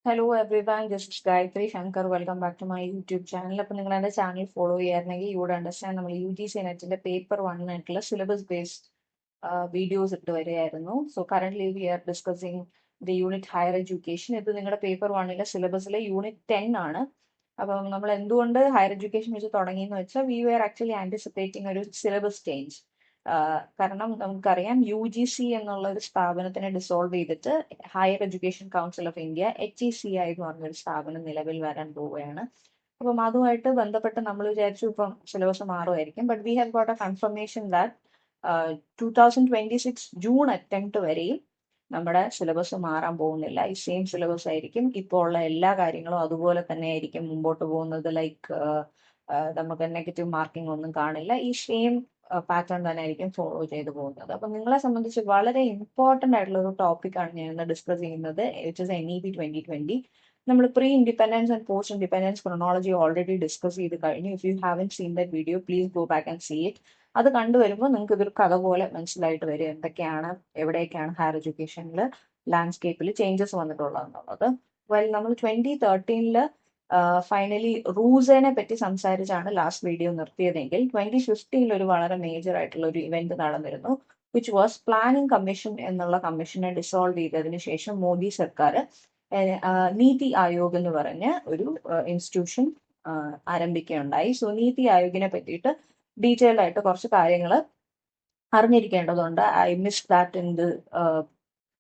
Hello everyone, this is Gayathri Shankar. Welcome back to my YouTube channel. അപ്പോൾ നിങ്ങൾ എൻ്റെ channel follow ചെയ്യായിരുന്നെങ്കിൽ you would understand നമ്മൾ UGC നെറ്റിൻ്റെ പേപ്പർ 1 ആയിട്ടുള്ള സിലബസ് ബേസ്ഡ് വീഡിയോസ് ഇട്ട് വരികയായിരുന്നു. So currently we are discussing the unit higher education. ഇത് നിങ്ങളുടെ പേപ്പർ 1 സിലബസിലെ യൂണിറ്റ് 10 ആണ്. അപ്പം നമ്മൾ എന്തുകൊണ്ട് ഹയർ എഡ്യൂക്കേഷൻ വെച്ച് തുടങ്ങിയെന്ന് വെച്ചാൽ വി വെയർ ആക്ച്വലി ആൻറ്റിസിപ്പേറ്റിംഗ് ഒരു സിലബസ് ചേഞ്ച്. കാരണം നമുക്കറിയാം UGC എന്നുള്ള ഒരു സ്ഥാപനത്തിനെ ഡിസോൾവ് ചെയ്തിട്ട് higher education council of India HECI എന്ന് പറഞ്ഞൊരു സ്ഥാപനം നിലവിൽ വരാൻ പോവുകയാണ്. അപ്പം അതുമായിട്ട് ബന്ധപ്പെട്ട് നമ്മൾ വിചാരിച്ചു ഇപ്പം സിലബസ് മാറുമായിരിക്കും. But we have got a confirmation that 2026 June attempt വരെയും നമ്മുടെ സിലബസ് മാറാൻ പോകുന്നില്ല. ഈ സെയിം സിലബസ് ആയിരിക്കും. ഇപ്പോൾ ഉള്ള എല്ലാ കാര്യങ്ങളും അതുപോലെ തന്നെ ആയിരിക്കും മുമ്പോട്ട് പോകുന്നത്. ലൈക്ക് നമുക്ക് നെഗറ്റീവ് മാർക്കിംഗ് ഒന്നും കാണില്ല. ഈ സെയിം പാറ്റേൺ തന്നെ ആയിരിക്കും ഫോളോ ചെയ്തു പോകുന്നത്. അപ്പം നിങ്ങളെ സംബന്ധിച്ച് വളരെ ഇമ്പോർട്ടൻ്റ് ആയിട്ടുള്ള ഒരു ടോപ്പിക്കാണ് ഞാൻ ഇന്ന് ഡിസ്കസ് ചെയ്യുന്നത്, വിച്ച് ഇസ് NEP 2020. നമ്മൾ pre independence and post independence chronology already discuss ചെയ്ത് കഴിഞ്ഞു. If you haven't seen that video please go back and see it. അത് കണ്ടുവരുമ്പോൾ നിങ്ങൾക്ക് ഇതൊരു കഥ പോലെ മനസ്സിലായിട്ട് വരും എന്തൊക്കെയാണ് എവിടെയൊക്കെയാണ് ഹയർ എഡ്യൂക്കേഷനിൽ ലാൻഡ്സ്കേപ്പിൽ ചേഞ്ചസ് വന്നിട്ടുള്ളതെന്നുള്ളത്. വെൽ, നമ്മൾ 2013 ഫൈനലി റൂസേനെ പറ്റി സംസാരിച്ചാണ് ലാസ്റ്റ് വീഡിയോ നിർത്തിയതെങ്കിൽ 2015 ഒരു വളരെ മേജർ ആയിട്ടുള്ള ഒരു ഇവന്റ് നടന്നിരുന്നു, വിച്ച് വാസ് പ്ലാനിംഗ് കമ്മീഷൻ എന്നുള്ള കമ്മീഷനെ ഡിസോൾവ് ചെയ്തതിനു ശേഷം മോദി സർക്കാർ നീതി ആയോഗ് എന്ന് പറഞ്ഞ് ഒരു ഇൻസ്റ്റിറ്റ്യൂഷൻ ആരംഭിക്കുകയുണ്ടായി. സോ നീതി ആയോഗിനെ പറ്റിയിട്ട് ഡീറ്റെയിൽഡ് ആയിട്ട് കുറച്ച് കാര്യങ്ങൾ അറിഞ്ഞിരിക്കേണ്ടതുണ്ട്. I miss that in the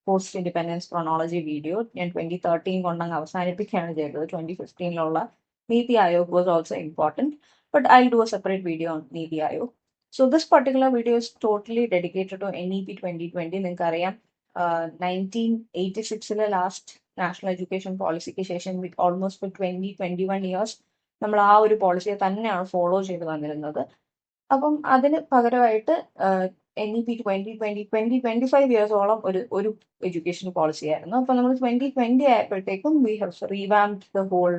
post independence chronology video. ഞാൻ 2013 കൊണ്ടങ്ങ് അവസാനിപ്പിക്കുകയാണ് ചെയ്തത്. 2015 NITI Aayog was also important, but I do a separate video on NITI Aayog. So this particular video is totally dedicated to NEP 2020. നിങ്ങൾക്കറിയാം 1986 ലാസ്റ്റ് നാഷണൽ എഡ്യൂക്കേഷൻ പോളിസിക്ക് ശേഷം almost 20-21 years നമ്മൾ ആ ഒരു പോളിസിയെ തന്നെയാണ് ഫോളോ ചെയ്ത് വന്നിരുന്നത്. അപ്പം അതിന് പകരമായിട്ട് NEP 2025 ഇയേഴ്സോളം ഒരു എഡ്യൂക്കേഷൻ പോളിസി ആയിരുന്നു. അപ്പൊ നമ്മൾ 2020 ആയപ്പോഴത്തേക്കും we have revamped the whole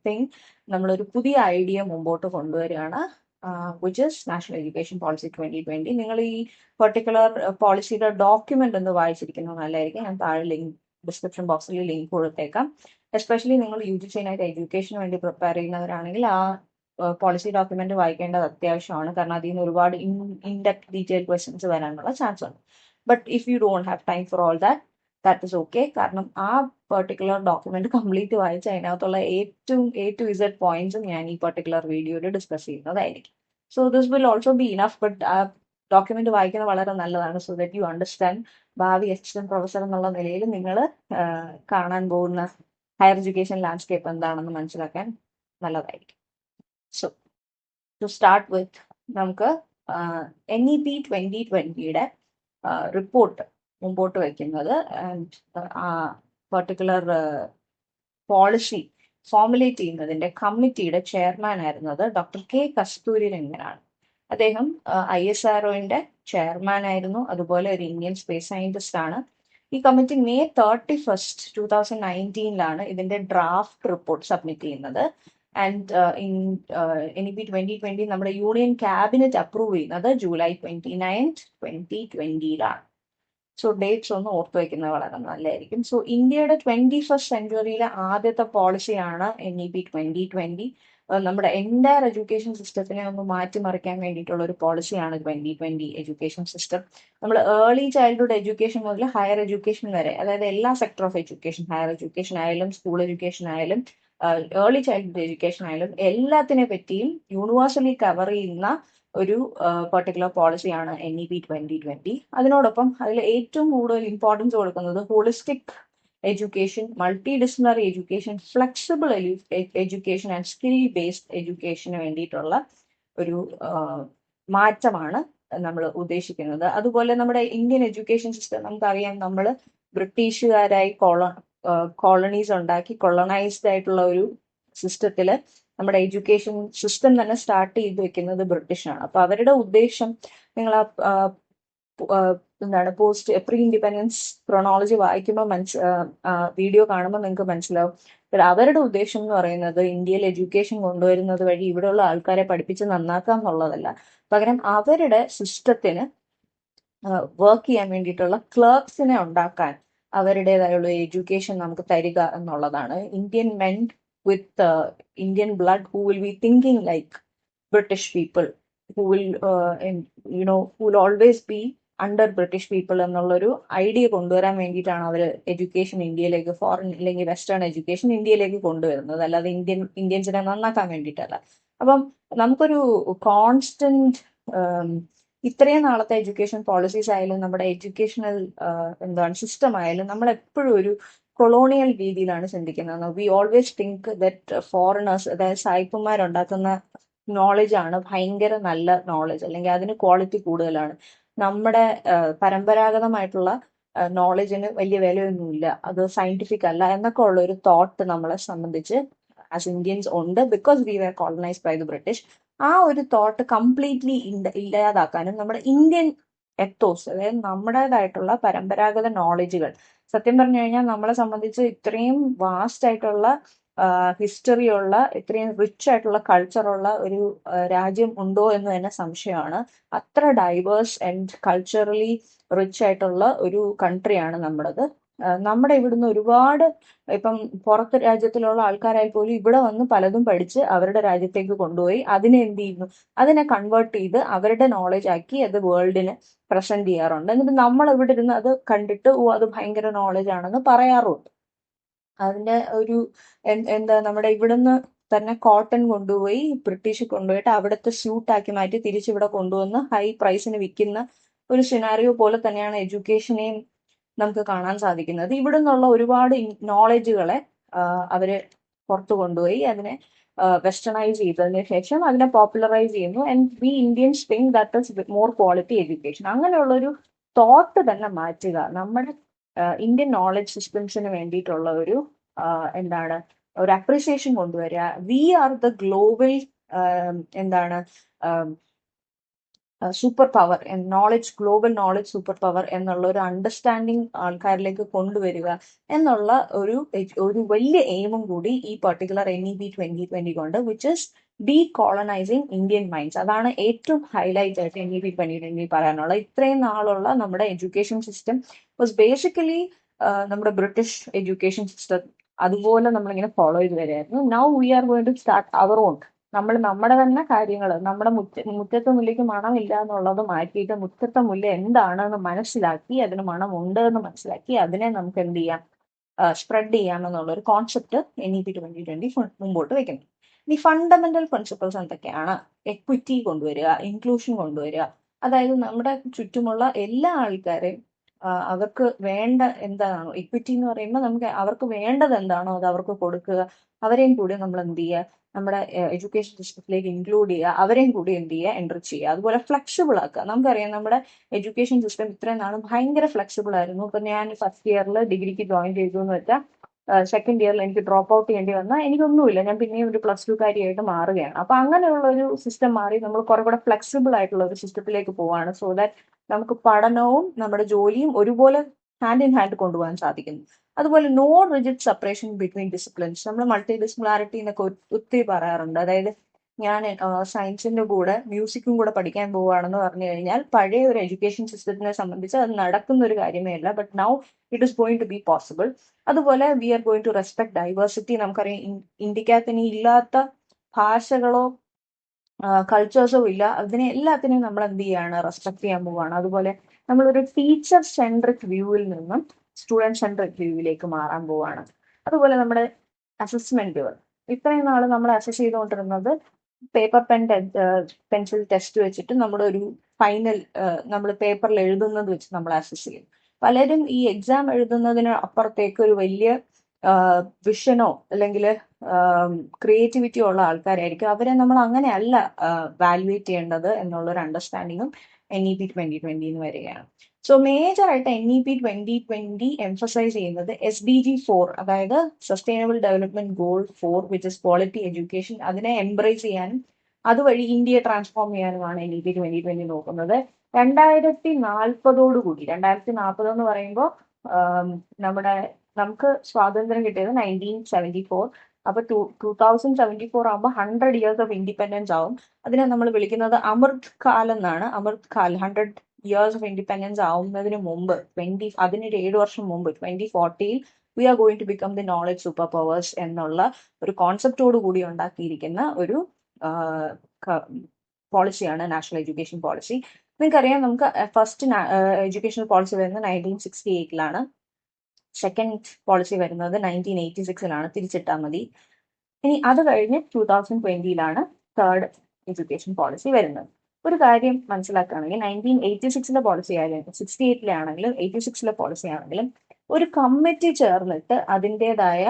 thing. നമ്മളൊരു പുതിയ ഐഡിയ മുമ്പോട്ട് കൊണ്ടുവരികയാണ്, which is national education policy 2020. നിങ്ങൾ ഈ പെർട്ടിക്കുലർ പോളിസിയുടെ ഡോക്യുമെന്റ് ഒന്ന് വായിച്ചിരിക്കുന്നത് നല്ലതായിരിക്കും. ഞാൻ താഴെ ഡിസ്ക്രിപ്ഷൻ ബോക്സിൽ ലിങ്ക് കൊടുത്തേക്കാം. എസ്പെഷ്യലി നിങ്ങൾ UGC-നായിട്ട് എഡ്യൂക്കേഷന് വേണ്ടി പ്രിപ്പയർ ചെയ്യുന്നവരാണെങ്കിൽ ആ പോളിസി ഡോക്യുമെന്റ് വായിക്കേണ്ടത് അത്യാവശ്യമാണ്. കാരണം അതിൽ നിന്ന് ഒരുപാട് ഇൻഡെപ്ത് ഡീറ്റെയിൽ ക്വസ്റ്റ്യൻസ് വരാനുള്ള ചാൻസ് ഉണ്ട്. But if you don't have time for all that is okay. കാരണം ആ പെർട്ടിക്കുലർ ഡോക്യുമെന്റ് കംപ്ലീറ്റ് വായിച്ച് അതിനകത്തുള്ള ഏറ്റവും A to Z പോയിന്റ്സും ഞാൻ ഈ പെർട്ടിക്കുലർ വീഡിയോയിൽ ഡിസ്കസ് ചെയ്യുന്നതായിരിക്കും. So this will also be enough. But ആ ഡോക്യുമെന്റ് വായിക്കുന്നത് വളരെ നല്ലതാണ്, സോ ദാറ്റ് യു അണ്ടർസ്റ്റാൻഡ് ഭാവി അസിസ്റ്റന്റ് പ്രൊഫസർ എന്നുള്ള നിലയിൽ നിങ്ങൾ കാണാൻ പോകുന്ന ഹയർ എഡ്യൂക്കേഷൻ ലാൻഡ്സ്കേപ്പ് എന്താണെന്ന് മനസ്സിലാക്കാൻ നല്ലതായിരിക്കും. സോ ടു സ്റ്റാർട്ട് വിത്ത്, നമുക്ക് NEP 2020 റിപ്പോർട്ട് മുമ്പോട്ട് വയ്ക്കുന്നത് ആൻഡ് ആ പർട്ടിക്കുലർ പോളിസി ഫോർമുലേറ്റ് ചെയ്യുന്നതിന്റെ കമ്മിറ്റിയുടെ ചെയർമാൻ ആയിരുന്നത് ഡോക്ടർ K. കസ്തൂരിരംഗനാണ്. അദ്ദേഹം ISROന്റെ ചെയർമാൻ ആയിരുന്നു, അതുപോലെ ഒരു ഇന്ത്യൻ സ്പേസ് സയന്റിസ്റ്റ് ആണ്. ഈ കമ്മിറ്റി May 31, 2019 ഇതിന്റെ ഡ്രാഫ്റ്റ് റിപ്പോർട്ട് സബ്മിറ്റ് ചെയ്യുന്നത്. ആൻഡ് ഇൻ NEP 2020 നമ്മുടെ യൂണിയൻ ക്യാബിനറ്റ് അപ്രൂവ് ചെയ്യുന്നത് July 29, 2020. സോ ഡേറ്റ്സ് ഒന്ന് ഓർത്ത് വയ്ക്കുന്നത് വളരെ നല്ലതായിരിക്കും. സോ ഇന്ത്യയുടെ 21st സെഞ്ച്വറിയിലെ ആദ്യത്തെ പോളിസിയാണ് NEP 2020. നമ്മുടെ എൻറ്റയർ എഡ്യൂക്കേഷൻ സിസ്റ്റത്തിനെ ഒന്ന് മാറ്റിമറിക്കാൻ വേണ്ടിയിട്ടുള്ള ഒരു പോളിസിയാണ് 2020 എഡ്യൂക്കേഷൻ സിസ്റ്റം. നമ്മൾ ഏർലി ചൈൽഡ്ഹുഡ് എഡ്യൂക്കേഷൻ മുതൽ ഹയർ എഡ്യൂക്കേഷൻ വരെ, അതായത് എല്ലാ sector of education, higher education ആയാലും സ്കൂൾ എഡ്യൂക്കേഷൻ ആയാലും ഏർലി ചൈൽഡ്ഹുഡ് എഡ്യൂക്കേഷൻ ആയാലും എല്ലാത്തിനെ പറ്റിയും യൂണിവേഴ്സലി കവർ ചെയ്യുന്ന ഒരു പെർട്ടിക്കുലർ പോളിസിയാണ് NEP 2020. അതിനോടൊപ്പം അതിൽ ഏറ്റവും കൂടുതൽ ഇമ്പോർട്ടൻസ് കൊടുക്കുന്നത് holistic education, multidisciplinary education, flexible education and skill based എഡ്യൂക്കേഷന് വേണ്ടിയിട്ടുള്ള ഒരു മാറ്റമാണ് നമ്മൾ ഉദ്ദേശിക്കുന്നത്. അതുപോലെ നമ്മുടെ ഇന്ത്യൻ എഡ്യൂക്കേഷൻ സിസ്റ്റം നമുക്കറിയാം, നമ്മൾ ബ്രിട്ടീഷുകാരായി കോളനീസ് ഉണ്ടാക്കി കൊളണൈസ്ഡ് ആയിട്ടുള്ള ഒരു സിസ്റ്റത്തില് നമ്മുടെ എഡ്യൂക്കേഷൻ സിസ്റ്റം തന്നെ സ്റ്റാർട്ട് ചെയ്ത് വെക്കുന്നത് ബ്രിട്ടീഷാണ്. അപ്പൊ അവരുടെ ഉദ്ദേശം, നിങ്ങൾ എന്താണ് പോസ്റ്റ് പ്രീ ഇൻഡിപെൻഡൻസ് ക്രോണോളജി വായിക്കുമ്പോൾ വീഡിയോ കാണുമ്പോൾ നിങ്ങൾക്ക് മനസ്സിലാവും, അവരുടെ ഉദ്ദേശം എന്ന് പറയുന്നത് ഇന്ത്യയിൽ എഡ്യൂക്കേഷൻ കൊണ്ടുവരുന്നത് വഴി ഇവിടെയുള്ള ആൾക്കാരെ പഠിപ്പിച്ച് നന്നാക്കാം എന്നുള്ളതല്ല. പകരം അവരുടെ സിസ്റ്റത്തിന് വർക്ക് ചെയ്യാൻ വേണ്ടിയിട്ടുള്ള ക്ലർക്സിനെ ഉണ്ടാക്കാൻ അവരുടേതായുള്ള എഡ്യൂക്കേഷൻ നമുക്ക് തരിക എന്നുള്ളതാണ്. Indian men with Indian blood who will be thinking like British people, who will who will always be under British people എന്നുള്ളൊരു ഐഡിയ കൊണ്ടുവരാൻ വേണ്ടിയിട്ടാണ് അവർ എഡ്യൂക്കേഷൻ ഇന്ത്യയിലേക്ക്, ഫോറിൻ അല്ലെങ്കിൽ വെസ്റ്റേൺ എഡ്യൂക്കേഷൻ ഇന്ത്യയിലേക്ക് കൊണ്ടുവരുന്നത്, അല്ലാതെ ഇന്ത്യൻസിനെ നന്നാക്കാൻ വേണ്ടിയിട്ടല്ല. അപ്പം നമുക്കൊരു കോൺസ്റ്റന്റ് ഇത്രയും നാളത്തെ എഡ്യൂക്കേഷൻ പോളിസീസ് ആയാലും നമ്മുടെ എഡ്യൂക്കേഷണൽ സിസ്റ്റം ആയാലും നമ്മൾ എപ്പോഴും ഒരു കൊളോണിയൽ രീതിയിലാണ് ചിന്തിക്കുന്നത്. We always think that foreigners, അതായത് സായിപ്പന്മാരുണ്ടാക്കുന്ന നോളജ് ആണ് ഭയങ്കര നല്ല നോളജ്, അല്ലെങ്കിൽ അതിന് ക്വാളിറ്റി കൂടുതലാണ്. നമ്മുടെ പരമ്പരാഗതമായിട്ടുള്ള നോളജിന് വലിയ വിലയൊന്നുമില്ല, അത് സയന്റിഫിക് അല്ല എന്നൊക്കെ ഉള്ള ഒരു തോട്ട് നമ്മളെ സംബന്ധിച്ച് ആസ് ഇന്ത്യൻസ് ഉണ്ട്, because we were colonised by the British. ആ ഒരു തോട്ട് കംപ്ലീറ്റ്ലി ഇല്ലാതാക്കാനും നമ്മുടെ ഇന്ത്യൻ എത്തോസ്, അതായത് നമ്മുടേതായിട്ടുള്ള പരമ്പരാഗത നോളജുകൾ, സത്യം പറഞ്ഞു കഴിഞ്ഞാൽ നമ്മളെ സംബന്ധിച്ച് ഇത്രയും വാസ്റ്റ് ആയിട്ടുള്ള ഹിസ്റ്ററി ഉള്ള, ഇത്രയും റിച്ച് ആയിട്ടുള്ള കൾച്ചറുള്ള ഒരു രാജ്യം ഉണ്ടോ എന്ന് തന്നെ സംശയമാണ്. അത്ര ഡൈവേഴ്സ് ആൻഡ് കൾച്ചറലി റിച്ച് ആയിട്ടുള്ള ഒരു കൺട്രിയാണ് നമ്മുടേത്. നമ്മുടെ ഇവിടുന്ന് ഒരുപാട്, ഇപ്പം പുറത്ത് രാജ്യത്തിലുള്ള ആൾക്കാരായാൽ പോലും ഇവിടെ വന്ന് പലതും പഠിച്ച് അവരുടെ രാജ്യത്തേക്ക് കൊണ്ടുപോയി അതിനെ എന്ത് ചെയ്യുന്നു, അതിനെ കൺവേർട്ട് ചെയ്ത് അവരുടെ നോളജ് ആക്കി അത് വേൾഡിന് പ്രസന്റ് ചെയ്യാറുണ്ട്. എന്നിട്ട് നമ്മൾ ഇവിടെ ഇരുന്ന് അത് കണ്ടിട്ട് അത് ഭയങ്കര നോളജ് ആണെന്ന് പറയാറുണ്ട്. അതിന്റെ ഒരു എന്താ, നമ്മുടെ ഇവിടുന്ന് തന്നെ കോട്ടൺ കൊണ്ടുപോയി ബ്രിട്ടീഷ് കൊണ്ടുപോയിട്ട് അവിടുത്തെ സ്യൂട്ടാക്കി മാറ്റി തിരിച്ചിവിടെ കൊണ്ടുവന്ന് ഹൈ പ്രൈസിന് വിൽക്കുന്ന ഒരു സിനാരിയോ പോലെ തന്നെയാണ് എഡ്യൂക്കേഷനെയും നമുക്ക് കാണാൻ സാധിക്കുന്നത്. ഇവിടെ നിന്നുള്ള ഒരുപാട് നോളജുകളെ അവര് പുറത്തു കൊണ്ടുപോയി അതിനെ വെസ്റ്റേണൈസ് ചെയ്തതിന് ശേഷം അതിനെ പോപ്പുലറൈസ് ചെയ്യുന്നു. And we Indians think that is more quality education. അങ്ങനെയുള്ളൊരു തോട്ട് തന്നെ മാറ്റുക, നമ്മുടെ ഇന്ത്യൻ നോളജ് സിസ്റ്റംസിന് വേണ്ടിയിട്ടുള്ള ഒരു എന്താണ് ഒരു അപ്രിസിയേഷൻ കൊണ്ടുവരിക. വി ആർ ദ ഗ്ലോബൽ എന്താണ് super power, knowledge, global knowledge super power എന്നുള്ള ഒരു അണ്ടർസ്റ്റാൻഡിങ് ആൾക്കാരിലേക്ക് കൊണ്ടുവരിക എന്നുള്ള ഒരു വലിയ എയിമും കൂടി ഈ പെർട്ടിക്കുലർ NEP 2020 കൊണ്ട്, വിച്ച് ഇസ് ഡീകോളനൈസിങ് ഇന്ത്യൻ മൈൻഡ്സ്. അതാണ് ഏറ്റവും ഹൈലൈറ്റ് ആയിട്ട് NEP 2020 പറയാനുള്ള. ഇത്രയും നാളുള്ള നമ്മുടെ എഡ്യൂക്കേഷൻ സിസ്റ്റം വാസ് ബേസിക്കലി നമ്മുടെ ബ്രിട്ടീഷ് എഡ്യൂക്കേഷൻ സിസ്റ്റം, അതുപോലെ നമ്മളിങ്ങനെ ഫോളോ ചെയ്ത് വരികയായിരുന്നു. Now we are going to start our own. നമ്മൾ നമ്മുടെ തന്നെ കാര്യങ്ങൾ, നമ്മുടെ മുറ്റത്തെ മുല്ലയ്ക്ക് മണമില്ല എന്നുള്ളത് മാറ്റിയിട്ട് മുറ്റത്തെ മുല്ല എന്താണെന്ന് മനസ്സിലാക്കി, അതിന് മണമുണ്ട് എന്ന് മനസ്സിലാക്കി അതിനെ നമുക്ക് എന്ത് ചെയ്യാം, സ്പ്രെഡ് ചെയ്യാം എന്നുള്ള ഒരു കോൺസെപ്റ്റ് NEP 2020 മുമ്പോട്ട് വെക്കുന്നു. ഇനി ഫണ്ടമെന്റൽ പ്രിൻസിപ്പിൾസ് എന്തൊക്കെയാണ്? എക്വിറ്റി കൊണ്ടുവരിക, ഇൻക്ലൂഷൻ കൊണ്ടുവരിക, അതായത് നമ്മുടെ ചുറ്റുമുള്ള എല്ലാ ആൾക്കാരെയും അവർക്ക് വേണ്ട എന്താണോ, ഇക്വിറ്റി എന്ന് പറയുമ്പോൾ നമുക്ക് അവർക്ക് വേണ്ടത് എന്താണോ അത് അവർക്ക് കൊടുക്കുക, അവരെയും കൂടി നമ്മൾ എന്ത് ചെയ്യുക, നമ്മുടെ എഡ്യൂക്കേഷൻ സിസ്റ്റത്തിലേക്ക് ഇൻക്ലൂഡ് ചെയ്യുക, അവരെയും കൂടി എന്ത് ചെയ്യുക, എൻട്രി ചെയ്യുക. അതുപോലെ ഫ്ലെക്സിബിൾ ആക്കുക. നമുക്കറിയാം നമ്മുടെ എഡ്യൂക്കേഷൻ സിസ്റ്റം ഇത്രയും നാളും ഭയങ്കര ഫ്ലെക്സിബിൾ ആയിരുന്നു. ഇപ്പൊ ഞാൻ ഫസ്റ്റ് ഇയറിൽ ഡിഗ്രിക്ക് ജോയിൻ ചെയ്തു എന്ന് വെച്ചാൽ സെക്കൻഡ് ഇയറിൽ എനിക്ക് ഡ്രോപ്പ് ഔട്ട് ചെയ്യേണ്ടി വന്നാൽ എനിക്കൊന്നുമില്ല, ഞാൻ പിന്നെയും ഒരു +2 കാര്യമായിട്ട് മാറുകയാണ്. അപ്പൊ അങ്ങനെയുള്ള ഒരു സിസ്റ്റം മാറി നമ്മൾ കുറെ കൂടെ ഫ്ലെക്സിബിൾ ആയിട്ടുള്ള ഒരു സിസ്റ്റത്തിലേക്ക് പോവാണ്. സോ ദാറ്റ് നമുക്ക് പഠനവും നമ്മുടെ ജോലിയും ഒരുപോലെ ഹാൻഡ് ഇൻ ഹാൻഡ് കൊണ്ടുപോകാൻ സാധിക്കുന്നു. അതുപോലെ no rigid separation between disciplines. നമ്മൾ മൾട്ടി ഡിസിപ്ലിനാരിറ്റി എന്നൊക്കെ ഒത്തിരി പറയാറുണ്ട്. അതായത് ഞാൻ സയൻസിന്റെ കൂടെ മ്യൂസിക്കും കൂടെ പഠിക്കാൻ പോവുകയാണെന്ന് പറഞ്ഞു കഴിഞ്ഞാൽ പഴയ ഒരു എഡ്യൂക്കേഷൻ സിസ്റ്റത്തിനെ സംബന്ധിച്ച് അത് നടക്കുന്ന ഒരു കാര്യമേ അല്ല. But now it is going to be possible. അതുപോലെ we are going to respect diversity. നമുക്കറിയാം ഇന്ത്യക്കകത്ത് ഇനി ഇല്ലാത്ത ഭാഷകളോ കൾച്ചേഴ്സോ ഇല്ല, അതിനെ എല്ലാത്തിനെയും നമ്മൾ എന്ത് ചെയ്യാണ്, റെസ്പെക്ട് ചെയ്യാൻ പോവുകയാണ്. അതുപോലെ നമ്മളൊരു ടീച്ചർ സെൻട്രിക് വ്യൂവിൽ നിന്നും സ്റ്റുഡൻറ് സെൻട്രിക് വ്യൂവിലേക്ക് മാറാൻ പോവുകയാണ്. അതുപോലെ നമ്മുടെ അസസ്മെന്റുകൾ, ഇത്രയും നാൾ നമ്മൾ അസസ് ചെയ്തുകൊണ്ടിരുന്നത് പേപ്പർ പെൻസിൽ ടെസ്റ്റ് വെച്ചിട്ട് നമ്മുടെ ഒരു ഫൈനൽ നമ്മൾ പേപ്പറിൽ എഴുതുന്നത് വെച്ച് നമ്മൾ അസസ് ചെയ്യും. പലരും ഈ എക്സാം എഴുതുന്നതിന് അപ്പുറത്തേക്ക് ഒരു വലിയ വിഷനോ അല്ലെങ്കിൽ ക്രിയേറ്റിവിറ്റിയോ ഉള്ള ആൾക്കാരായിരിക്കും. അവരെ നമ്മൾ അങ്ങനെയല്ല വാല്യുവേറ്റ് ചെയ്യേണ്ടത് എന്നുള്ളൊരു അണ്ടർസ്റ്റാൻഡിങ്ങും NEP 2020 വരികയാണ്. സോ മേജർ ആയിട്ട് NEP 2020 എംഫസൈസ് ചെയ്യുന്നത് SDG 4, അതായത് sustainable development goal 4, which is quality education. അതിനെ എംബ്രേസ് ചെയ്യാനും അതുവഴി ഇന്ത്യയെ ട്രാൻസ്ഫോം ചെയ്യാനുമാണ് NEP 2020 നോക്കുന്നത്. 2040 എന്ന് പറയുമ്പോൾ നമുക്ക് സ്വാതന്ത്ര്യം കിട്ടിയത് 1974. അപ്പൊ 2074 ആകുമ്പോൾ 100 years ഓഫ് ഇൻഡിപെൻഡൻസ് ആവും. അതിനെ നമ്മൾ വിളിക്കുന്നത് അമൃത് കാൽ എന്നാണ്. അമൃത് കാൽ 100 ഇയേഴ്സ് ഓഫ് ഇൻഡിപെൻഡൻസ് ആവുന്നതിന് മുമ്പ് അതിനൊരു 7 വർഷം മുമ്പ് 2040 we are going to become the knowledge super powers എന്നുള്ള ഒരു കോൺസെപ്റ്റോട് കൂടി ഉണ്ടാക്കിയിരിക്കുന്ന ഒരു പോളിസിയാണ് നാഷണൽ എഡ്യൂക്കേഷൻ പോളിസി. നിങ്ങൾക്കറിയാം, നമുക്ക് ഫസ്റ്റ് എഡ്യൂക്കേഷൻ പോളിസി വരുന്നത് 1968 സെക്കൻഡ് പോളിസി വരുന്നത് 1986 തിരിച്ചിട്ടാൽ മതി. ഇനി അത് കഴിഞ്ഞ് 2020 തേർഡ് എഡ്യൂക്കേഷൻ പോളിസി വരുന്നത്. ഒരു കാര്യം മനസ്സിലാക്കുകയാണെങ്കിൽ 1986 പോളിസി ആയാലും 68 ആണെങ്കിലും 86 പോളിസി ആണെങ്കിലും ഒരു കമ്മിറ്റി ചേർന്നിട്ട് അതിൻ്റെതായ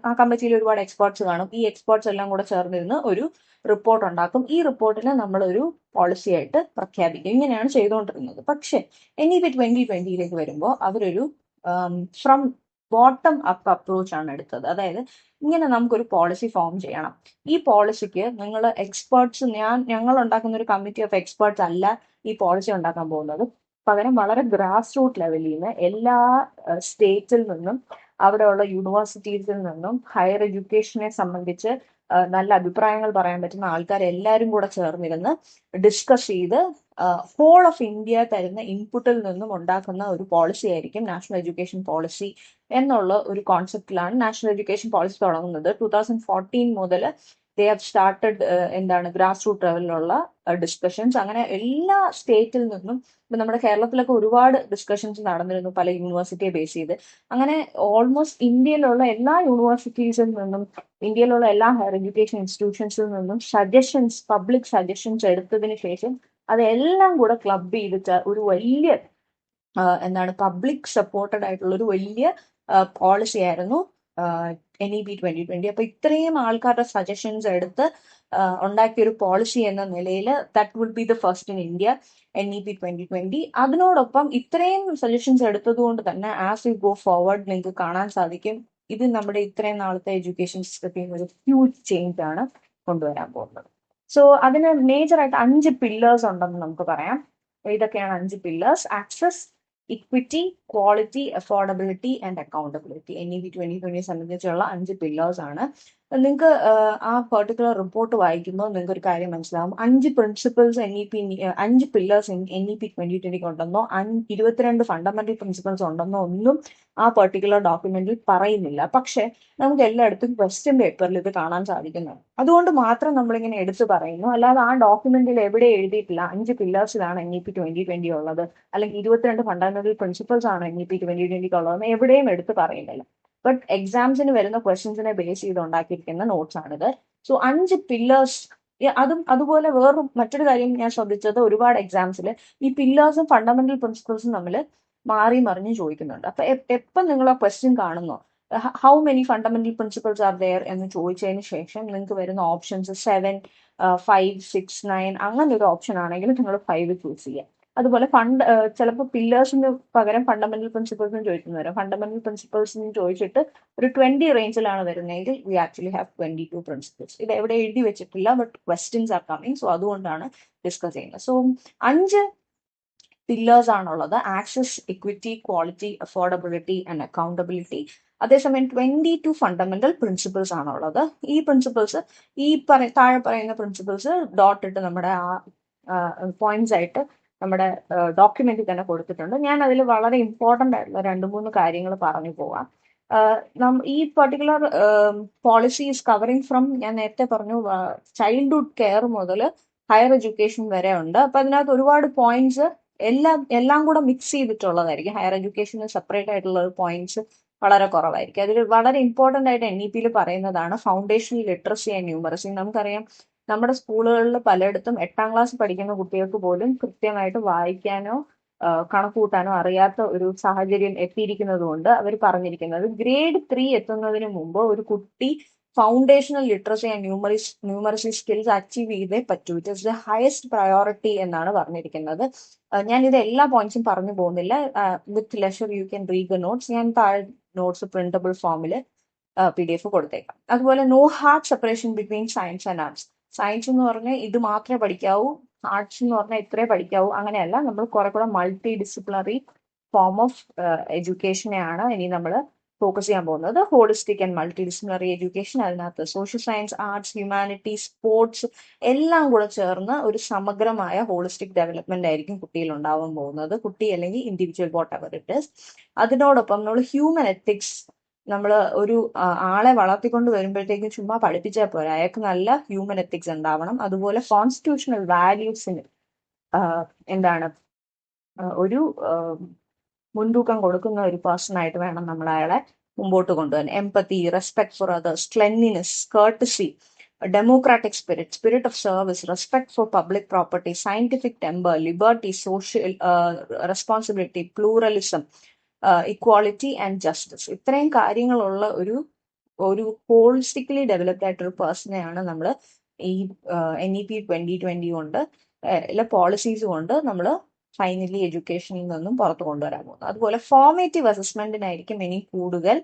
ആ കമ്മിറ്റിയിൽ ഒരുപാട് എക്സ്പേർട്സ് കാണും. ഈ എക്സ്പേർട്സ് എല്ലാം കൂടെ ചേർന്നിരുന്ന് ഒരു റിപ്പോർട്ട് ഉണ്ടാക്കും. ഈ റിപ്പോർട്ടിനെ നമ്മളൊരു പോളിസി ആയിട്ട് പ്രഖ്യാപിക്കും. ഇങ്ങനെയാണ് ചെയ്തുകൊണ്ടിരുന്നത്. പക്ഷെ NEP 2020 വരുമ്പോൾ അവരൊരു ഫ്രം ബോട്ടം അപ്പ് അപ്രോച്ച് ആണ് എടുത്തത്. അതായത് ഇങ്ങനെ നമുക്കൊരു പോളിസി ഫോം ചെയ്യണം. ഈ പോളിസിക്ക് നിങ്ങൾ എക്സ്പേർട്സ് ഞങ്ങൾ ഉണ്ടാക്കുന്ന ഒരു കമ്മിറ്റി ഓഫ് എക്സ്പേർട്സ് അല്ല ഈ പോളിസി ഉണ്ടാക്കാൻ പോകുന്നത്. പകരം വളരെ ഗ്രാസ് റൂട്ട് ലെവലിൽ നിന്ന് എല്ലാ സ്റ്റേറ്റിൽ നിന്നും അവിടെയുള്ള യൂണിവേഴ്സിറ്റീസിൽ നിന്നും ഹയർ എഡ്യൂക്കേഷനെ സംബന്ധിച്ച് നല്ല അഭിപ്രായങ്ങൾ പറയാൻ പറ്റുന്ന ആൾക്കാരെല്ലാവരും കൂടെ ചേർന്നിരുന്ന് ഡിസ്കസ് ചെയ്ത് ഹോൾ ഓഫ് ഇന്ത്യ തരുന്ന ഇൻപുട്ടിൽ നിന്നും ഉണ്ടാക്കുന്ന ഒരു പോളിസി ആയിരിക്കും നാഷണൽ എഡ്യൂക്കേഷൻ പോളിസി എന്നുള്ള ഒരു കോൺസെപ്റ്റിലാണ് നാഷണൽ എഡ്യൂക്കേഷൻ പോളിസി തുടങ്ങുന്നത്. 2014 മുതൽ they have started grass root ലെവലിലുള്ള ഡിസ്കഷൻസ്. അങ്ങനെ എല്ലാ സ്റ്റേറ്റിൽ നിന്നും ഇപ്പം നമ്മുടെ കേരളത്തിലൊക്കെ ഒരുപാട് ഡിസ്കഷൻസ് നടന്നിരുന്നു പല യൂണിവേഴ്സിറ്റിയെ ബേസ് ചെയ്ത്. അങ്ങനെ ഓൾമോസ്റ്റ് ഇന്ത്യയിലുള്ള എല്ലാ യൂണിവേഴ്സിറ്റീസിൽ നിന്നും ഇന്ത്യയിലുള്ള എല്ലാ ഹയർ എഡ്യൂക്കേഷൻ ഇൻസ്റ്റിറ്റ്യൂഷൻസിൽ നിന്നും പബ്ലിക് സജഷൻസ് എടുത്തതിന് ശേഷം അതെല്ലാം കൂടെ ക്ലബ് ചെയ്തിട്ട് ഒരു വലിയ പബ്ലിക് സപ്പോർട്ടഡ് ആയിട്ടുള്ള ഒരു വലിയ പോളിസി ആയിരുന്നു NEP 2020. അപ്പൊ ഇത്രയും ആൾക്കാരുടെ സജഷൻസ് എടുത്ത് ഉണ്ടാക്കിയ ഒരു പോളിസി എന്ന നിലയിൽ that would be the first in India NEP 2020. അതിനോടൊപ്പം ഇത്രയും സജഷൻസ് എടുത്തത് കൊണ്ട് തന്നെ ആസ് യു ഗോ ഫോർവേഡ് നിങ്ങൾക്ക് കാണാൻ സാധിക്കും ഇത് നമ്മുടെ ഇത്രയും നാളത്തെ എഡ്യൂക്കേഷൻ സിസ്റ്റത്തിൽ ഒരു ഹ്യൂജ് ചേഞ്ച് ആണ് കൊണ്ടുവരാൻ പോകുന്നത്. സോ അതിന് മേജറായിട്ട് 5 പില്ലേഴ്സ് ഉണ്ടെന്ന് നമുക്ക് പറയാം. ഇതൊക്കെയാണ് 5 pillars: access, equity, quality, affordability and accountability. NEP 2020 സംബന്ധിച്ചുള്ള 5 പില്ലേഴ്സ് ആണ്. നിങ്ങൾക്ക് ആ പെർട്ടിക്കുലർ റിപ്പോർട്ട് വായിക്കുമ്പോൾ നിങ്ങൾക്ക് ഒരു കാര്യം മനസ്സിലാവും. 5 പ്രിൻസിപ്പിൾസ് 5 പില്ലേഴ്സ് NEP 2020 ഉണ്ടെന്നോ 22 ഫണ്ടമെന്റൽ പ്രിൻസിപ്പിൾസ് ഉണ്ടെന്നോ ഒന്നും ആ പെർട്ടിക്കുലർ ഡോക്യുമെന്റിൽ പറയുന്നില്ല. പക്ഷെ നമുക്ക് എല്ലായിടത്തും ക്വസ്റ്റ്യൻ പേപ്പറിൽ ഇത് കാണാൻ സാധിക്കുന്നു. അതുകൊണ്ട് മാത്രം നമ്മളിങ്ങനെ എടുത്തു പറയുന്നു. അല്ലാതെ ആ ഡോക്യുമെന്റിൽ എവിടെ എഴുതിയിട്ടില്ല 5 പില്ലേഴ്സിലാണ് NEP 2020 ഉള്ളത്, അല്ലെങ്കിൽ 22 ഫണ്ടമെന്റൽ പ്രിൻസിപ്പിൾസ് ആണ് NEP 2020 ഉള്ളതെന്ന് എവിടെയും എടുത്ത് പറയുന്നില്ല. ബട്ട് എക്സാംസിന് വരുന്ന ക്വസ്റ്റ്യൻസിനെ ബേസ് ചെയ്ത് ഉണ്ടാക്കിയിരിക്കുന്ന നോട്ട്സ് ആണിത്. So 5 pillars. അതുപോലെ മറ്റൊരു കാര്യം ഞാൻ ശ്രദ്ധിച്ചത്, ഒരുപാട് എക്സാംസിൽ ഈ പില്ലേഴ്സും ഫണ്ടമെന്റൽ പ്രിൻസിപ്പിൾസും തമ്മിൽ മാറി മറിഞ്ഞ് ചോദിക്കുന്നുണ്ട്. അപ്പൊ എപ്പം നിങ്ങൾ ആ ക്വസ്റ്റ്യൻ കാണുന്നു how many fundamental principles are there എന്ന് ചോദിച്ചതിന് ശേഷം നിങ്ങൾക്ക് വരുന്ന ഓപ്ഷൻസ് 7, 5, 6, 9 അങ്ങനെ ഒരു ഓപ്ഷൻ ആണെങ്കിൽ നിങ്ങൾ 5 ചൂസ് ചെയ്യുക. അതുപോലെ ചിലപ്പോൾ പില്ലേഴ്സിന് പകരം ഫണ്ടമെന്റൽ പ്രിൻസിപ്പിൾസും ചോദിക്കുന്നവരും ഫണ്ടമെന്റൽ പ്രിൻസിപ്പിൾസും ചോദിച്ചിട്ട് ഒരു 20 റേഞ്ചിലാണ് വരുന്നതെങ്കിൽ വി ആക്ച്വലി ഹാവ് 22 പ്രിൻസിപ്പിൾസ്. ഇത് എവിടെ എഴുതി വെച്ചിട്ടില്ല, but questions are coming. So അതുകൊണ്ടാണ് ഡിസ്കസ് ചെയ്യുന്നത്. സോ 5 പില്ലേഴ്സ് ആണുള്ളത്: access, equity, quality, affordability and accountability. അതേസമയം 22 ഫണ്ടമെന്റൽ പ്രിൻസിപ്പിൾസ് ആണുള്ളത്. ഈ പ്രിൻസിപ്പിൾസ് താഴെ പറയുന്ന പ്രിൻസിപ്പിൾസ് ഡോട്ട് ഇട്ട് നമ്മുടെ പോയിന്റ്സ് ആയിട്ട് നമ്മുടെ ഡോക്യുമെന്റിൽ തന്നെ കൊടുത്തിട്ടുണ്ട്. ഞാൻ അതിൽ വളരെ ഇമ്പോർട്ടൻ്റ് ആയിട്ടുള്ള 2-3 കാര്യങ്ങൾ പറഞ്ഞു പോവാം. ഈ particular policy is covering from, ഞാൻ നേരത്തെ പറഞ്ഞു, ചൈൽഡ്ഹുഡ് കെയർ മുതൽ ഹയർ എഡ്യൂക്കേഷൻ വരെ ഉണ്ട്. അപ്പൊ അതിനകത്ത് ഒരുപാട് പോയിന്റ്സ് എല്ലാം കൂടെ മിക്സ് ചെയ്തിട്ടുള്ളതായിരിക്കും. ഹയർ എഡ്യൂക്കേഷന് സെപ്പറേറ്റ് ആയിട്ടുള്ള പോയിന്റ്സ് വളരെ കുറവായിരിക്കും. അതിൽ വളരെ ഇമ്പോർട്ടൻ്റ് ആയിട്ട് NEP പറയുന്നതാണ് ഫൗണ്ടേഷണൽ ലിറ്ററസി ആൻഡ് ന്യൂമറസി. നമുക്കറിയാം, നമ്മുടെ സ്കൂളുകളിൽ പലയിടത്തും 8ാം ക്ലാസ് പഠിക്കുന്ന കുട്ടികൾക്ക് പോലും കൃത്യമായിട്ട് വായിക്കാനോ കണക്കൂട്ടാനോ അറിയാത്ത ഒരു സാഹചര്യം എത്തിയിരിക്കുന്നത് കൊണ്ട് അവർ പറഞ്ഞിരിക്കുന്നത് ഗ്രേഡ് 3 എത്തുന്നതിന് മുമ്പ് ഒരു കുട്ടി foundational literacy and numeracy skills achieve ചെയ്തേ പറ്റൂ. It is the highest priority എന്നാണ് പറഞ്ഞിരിക്കുന്നത്. ഞാൻ ഇത് എല്ലാ പോയിന്റ്സും പറഞ്ഞു പോകുന്നില്ല. With leisure you can read the notes. ഞാൻ താഴെ നോട്ട്സ് പ്രിന്റബിൾ ഫോമിൽ PDF കൊടുത്തേക്കാം. അതുപോലെ no hard separation between science and arts. Science എന്ന് പറഞ്ഞാൽ ഇത് മാത്രമേ പഠിക്കാവൂ, ആർട്സ് എന്ന് പറഞ്ഞാൽ ഇത്രേ പഠിക്കാവൂ, അങ്ങനെയല്ല. നമ്മൾ കുറെ കൂടെ മൾട്ടി ഡിസിപ്ലിനറി ഫോം ഓഫ് എഡ്യൂക്കേഷനെയാണ് ഇനി നമ്മൾ ഫോക്കസ് ചെയ്യാൻ പോകുന്നത് holistic and multidisciplinary education. അതിനകത്ത് social science, arts, humanities, sports എല്ലാം കൂടെ ചേർന്ന് ഒരു സമഗ്രമായ ഹോളിസ്റ്റിക് ഡെവലപ്മെന്റ് ആയിരിക്കും കുട്ടിയിൽ ഉണ്ടാവാൻ പോകുന്നത്. കുട്ടി അല്ലെങ്കിൽ individual what ever it is. അതിനോടൊപ്പം നമ്മൾ ഹ്യൂമൻ എത്തിക്സ്, നമ്മൾ ഒരു ആളെ വളർത്തിക്കൊണ്ട് വരുമ്പോഴത്തേക്കും ചുമ്മാ പഠിപ്പിച്ചാൽ പോരാ, അയാൾക്ക് നല്ല ഹ്യൂമൻ എത്തിക്സ് ഉണ്ടാവണം. അതുപോലെ കോൺസ്റ്റിറ്റ്യൂഷണൽ വാല്യൂസിന് എന്താണ് ഒരു മുൻതൂക്കം കൊടുക്കുന്ന ഒരു പേഴ്സൺ ആയിട്ട് വേണം നമ്മൾ അയാളെ മുമ്പോട്ട് കൊണ്ടുപോകാൻ. എംപത്തി, respect for others, cleanliness, courtesy, democratic spirit, spirit of service, respect for public property, scientific temper, liberty, social responsibility, pluralism, equality and justice. ഇത്രയും കാര്യങ്ങളുള്ള ഒരു ഹോളിസ്റ്റിക്കലി ഡെവലപ്ഡ് ആയിട്ടൊരു പേഴ്സണെയാണ് നമ്മൾ ഈ NEP 2020 കൊണ്ട് പോളിസീസ് കൊണ്ട് നമ്മൾ ഫൈനലി എഡ്യൂക്കേഷനിൽ നിന്നും പുറത്തു കൊണ്ടുവരാൻ പോകുന്നത്. അതുപോലെ ഫോർമേറ്റീവ് അസസ്മെന്റിനായിരിക്കും ഇനി കൂടുതൽ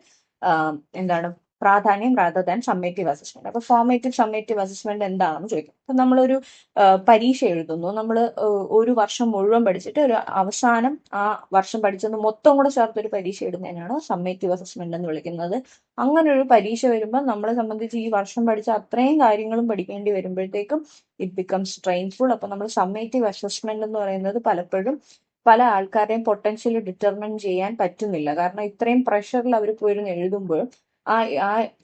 എന്താണ് പ്രാധാന്യം റാദർ ദാൻ സമ്മേറ്റീവ് അസസ്മെന്റ്. അപ്പൊ സമ്മേറ്റീവ് അസസ്മെന്റ് എന്താണെന്ന് ചോദിക്കും. അപ്പൊ നമ്മളൊരു പരീക്ഷ എഴുതുന്നു, നമ്മൾ ഒരു വർഷം മുഴുവൻ പഠിച്ചിട്ട് ഒരു അവസാനം ആ വർഷം പഠിച്ചത് മൊത്തം കൂടെ ചേർത്തൊരു പരീക്ഷ എഴുതുന്നതിനാണ് സമ്മേറ്റീവ് അസസ്മെന്റ് എന്ന് വിളിക്കുന്നത്. അങ്ങനെ ഒരു പരീക്ഷ വരുമ്പോൾ നമ്മളെ സംബന്ധിച്ച് ഈ വർഷം പഠിച്ച അത്രയും കാര്യങ്ങളും പഠിക്കേണ്ടി വരുമ്പോഴത്തേക്കും ഇറ്റ് ബിക്കംസ് സ്ട്രെയിൻഫുൾ. അപ്പൊ നമ്മൾ സമ്മേറ്റീവ് അസസ്മെന്റ് എന്ന് പറയുന്നത് പലപ്പോഴും പല ആൾക്കാരെയും പൊട്ടൻഷ്യലി ഡിറ്റർമിൻ ചെയ്യാൻ പറ്റുന്നില്ല. കാരണം ഇത്രയും പ്രഷറിൽ അവർ പോയിരുന്ന് എഴുതുമ്പോൾ ആ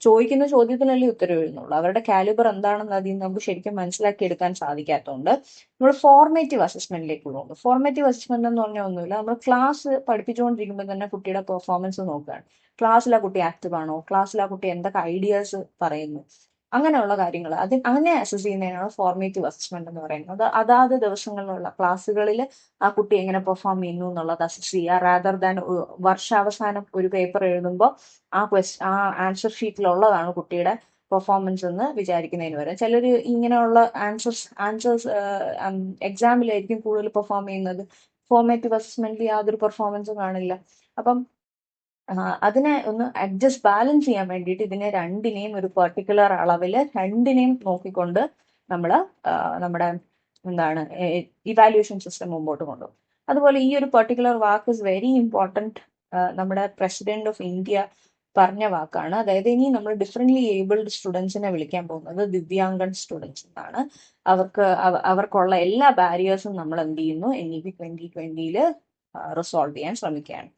ചോദിക്കുന്ന ചോദ്യത്തിനല്ലേ ഉത്തരം എഴുതുന്നുള്ളൂ. അവരുടെ കാലിബർ എന്താണെന്ന് അതിൽ നിന്ന് നമുക്ക് ശരിക്കും മനസ്സിലാക്കിയെടുക്കാൻ സാധിക്കാത്തതുകൊണ്ട് നമ്മൾ ഫോർമേറ്റീവ് അസസ്മെന്റിലേക്ക് പോകുന്നു. ഫോർമേറ്റീവ് അസസ്മെന്റ് എന്ന് പറഞ്ഞാൽ ഒന്നുമില്ല, നമ്മൾ ക്ലാസ് പഠിപ്പിച്ചുകൊണ്ടിരിക്കുമ്പോൾ തന്നെ കുട്ടിയുടെ പെർഫോമൻസ് നോക്കുകയാണ്. ക്ലാസ്സിൽ ആ കുട്ടി ആക്റ്റീവ് ആണോ, ക്ലാസ്സിൽ ആ കുട്ടി എന്തൊക്കെ ഐഡിയാസ് പറയുന്നു, അങ്ങനെയുള്ള കാര്യങ്ങൾ അങ്ങനെ അസസ് ചെയ്യുന്നതിനാണ് ഫോർമേറ്റീവ് അസസ്മെന്റ് എന്ന് പറയുന്നത്. അതാത് ദിവസങ്ങളിലുള്ള ക്ലാസ്സുകളിൽ ആ കുട്ടി എങ്ങനെ പെർഫോം ചെയ്യുന്നു എന്നുള്ളത് അസസ് ചെയ്യുക, റാദർ ദാൻ വർഷാവസാനം ഒരു പേപ്പർ എഴുതുമ്പോൾ ആ ആൻസർ ഷീറ്റിലുള്ളതാണ് കുട്ടിയുടെ പെർഫോമൻസ് എന്ന് വിചാരിക്കുന്നതിന് വരെ. ചിലർ ഇങ്ങനെയുള്ള ആൻസേഴ്സ് എക്സാമിലായിരിക്കും കൂടുതൽ പെർഫോം ചെയ്യുന്നത്. ഫോർമേറ്റീവ് അസസ്മെന്റിൽ യാതൊരു പെർഫോമൻസും കാണില്ല. അപ്പം അതിനെ ഒന്ന് അഡ്ജസ്റ്റ് ബാലൻസ് ചെയ്യാൻ വേണ്ടിയിട്ട് ഇതിനെ രണ്ടിനെയും ഒരു പെർട്ടിക്കുലർ അളവിൽ രണ്ടിനെയും നോക്കിക്കൊണ്ട് നമ്മൾ നമ്മുടെ എന്താണ് ഇവാലുവേഷൻ സിസ്റ്റം മുമ്പോട്ട് കൊണ്ടുപോകും. അതുപോലെ ഈ ഒരു particular walk is very important. നമ്മുടെ പ്രസിഡന്റ് ഓഫ് ഇന്ത്യ പറഞ്ഞ വാക്കാണ്. അതായത് ഇനി നമ്മൾ ഡിഫറെന്റ്ലി ഏബിൾഡ് സ്റ്റുഡൻസിനെ വിളിക്കാൻ പോകുന്നത് ദിവ്യാംഗൻ സ്റ്റുഡൻസ് എന്നാണ്. അവർക്കുള്ള എല്ലാ ബാരിയേഴ്സും നമ്മൾ എന്ത് ചെയ്യുന്നു NEP 2020 റിസോൾവ് ചെയ്യാൻ ശ്രമിക്കുകയാണ്.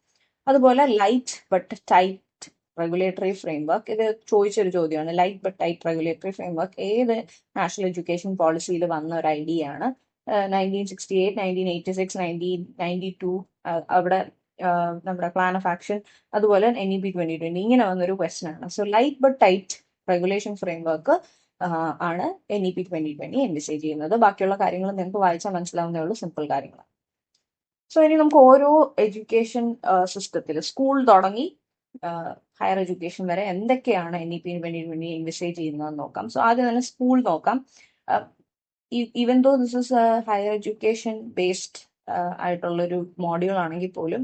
അതുപോലെ light but tight regulatory framework, ഇത് ചോദിച്ചൊരു ചോദ്യമാണ്. Light but tight regulatory framework ഏത് നാഷണൽ എഡ്യൂക്കേഷൻ പോളിസിയിൽ വന്ന ഒരു ഐഡിയ ആണ്? 1968, 1986, 1992 അവിടെ നമ്മുടെ പ്ലാൻ ഓഫ് ആക്ഷൻ, അതുപോലെ NEP 2020 ഇങ്ങനെ വന്നൊരു ക്വസ്റ്റൻ ആണ്. So light but tight regulation framework ആണ് NEP 2020 എൻവിസേജ് ചെയ്യുന്നത്. ബാക്കിയുള്ള കാര്യങ്ങൾ നിങ്ങൾക്ക് വായിച്ചാൽ മനസ്സിലാവുന്നേ ഉള്ളൂ, സിമ്പിൾ കാര്യങ്ങൾ. സോ ഇനി നമുക്ക് ഓരോ എഡ്യൂക്കേഷൻ സിസ്റ്റത്തിൽ സ്കൂൾ തുടങ്ങി ഹയർ എഡ്യൂക്കേഷൻ വരെ എന്തൊക്കെയാണ് NEP 2020 എൻവിസേജ് ചെയ്യുന്നതെന്ന് നോക്കാം. സോ ആദ്യം തന്നെ സ്കൂൾ നോക്കാം. Even though this is higher education based ആയിട്ടുള്ളൊരു മോഡ്യൂൾ ആണെങ്കിൽ പോലും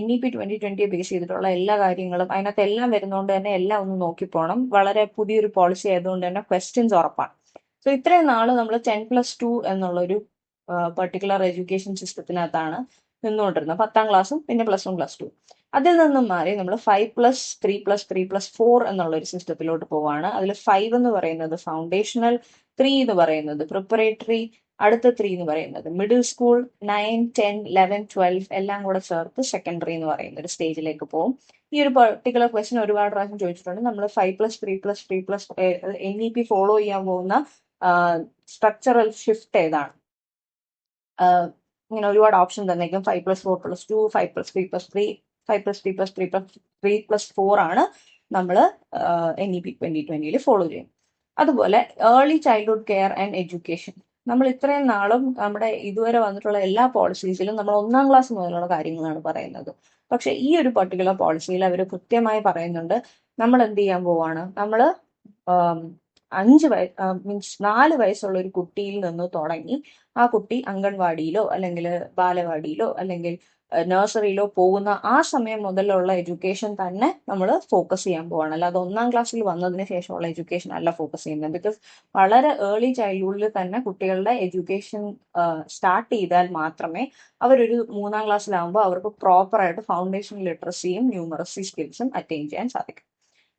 NEP 2020 ബേസ് ചെയ്തിട്ടുള്ള എല്ലാ കാര്യങ്ങളും അതിനകത്ത് എല്ലാം വരുന്നതുകൊണ്ട് തന്നെ എല്ലാം ഒന്ന് നോക്കിപ്പോണം. വളരെ പുതിയൊരു പോളിസി ആയതുകൊണ്ട് തന്നെ ക്വസ്റ്റ്യൻസ് ഉറപ്പാണ്. സോ ഇത്രയും നാള് നമ്മൾ 10+2 എന്നുള്ളൊരു പെർട്ടിക്കുലർ എഡ്യൂക്കേഷൻ സിസ്റ്റത്തിനകത്താണ് നിന്നുകൊണ്ടിരുന്നത്. 10ാം ക്ലാസ്സും പിന്നെ +1 +2. അതിൽ നിന്നും മാറി നമ്മൾ 5+3+3+4 എന്നുള്ള ഒരു സിസ്റ്റത്തിലോട്ട് പോവാണ്. അതിൽ 5 എന്ന് പറയുന്നത് ഫൗണ്ടേഷണൽ, 3 എന്ന് പറയുന്നത് പ്രിപ്പറേറ്ററി, അടുത്ത 3 എന്ന് പറയുന്നത് മിഡിൽ സ്കൂൾ, 9, 10, 11, 12 എല്ലാം കൂടെ ചേർത്ത് സെക്കൻഡറി എന്ന് പറയുന്ന ഒരു സ്റ്റേജിലേക്ക് പോകും. ഈ ഒരു പെർട്ടിക്കുലർ ക്വസ്റ്റ്യൻ ഒരുപാട് പ്രാവശ്യം ചോദിച്ചിട്ടുണ്ട്. നമ്മൾ 5+3+3+ NEP ഫോളോ ചെയ്യാൻ പോകുന്ന സ്ട്രക്ചറൽ ഷിഫ്റ്റ് ഏതാണ്? ഇങ്ങനെ ഒരുപാട് ഓപ്ഷൻ തന്നേക്കും. 5+4+2, 5+3+3, 5+3+3+3+4 ആണ് നമ്മൾ NEP 2020 ഫോളോ ചെയ്യും. അതുപോലെ early childhood care and education, നമ്മൾ ഇത്രയും നാളും നമ്മുടെ ഇതുവരെ വന്നിട്ടുള്ള എല്ലാ പോളിസീസിലും നമ്മൾ 1ാം ക്ലാസ് മുതലുള്ള കാര്യങ്ങളാണ് പറയുന്നത്. പക്ഷെ ഈ ഒരു പെർട്ടിക്കുലർ പോളിസിയിൽ അവർ കൃത്യമായി പറയുന്നുണ്ട് നമ്മൾ എന്ത് ചെയ്യാൻ പോവാണ്, നമ്മൾ മീൻസ് 4 വയസ്സുള്ള ഒരു കുട്ടിയിൽ നിന്ന് തുടങ്ങി ആ കുട്ടി അംഗൻവാടിയിലോ അല്ലെങ്കിൽ ബാലവാടിയിലോ അല്ലെങ്കിൽ നഴ്സറിയിലോ പോകുന്ന ആ സമയം മുതലുള്ള എഡ്യൂക്കേഷൻ തന്നെ നമ്മൾ ഫോക്കസ് ചെയ്യാൻ പോവാണ്. അല്ലാതെ 1ാം ക്ലാസ്സിൽ വന്നതിന് ശേഷമുള്ള എഡ്യൂക്കേഷൻ അല്ല ഫോക്കസ് ചെയ്യുന്നത്. ബിക്കോസ് വളരെ ഏർലി ചൈൽഡ്ഹുഡിൽ തന്നെ കുട്ടികളുടെ എഡ്യൂക്കേഷൻ സ്റ്റാർട്ട് ചെയ്താൽ മാത്രമേ അവരൊരു 3ാം ക്ലാസ്സിലാകുമ്പോൾ അവർക്ക് പ്രോപ്പറായിട്ട് ഫൗണ്ടേഷൻ ലിറ്ററസിയും ന്യൂമറസി സ്കിൽസും അറ്റൈൻ ചെയ്യാൻ സാധിക്കും.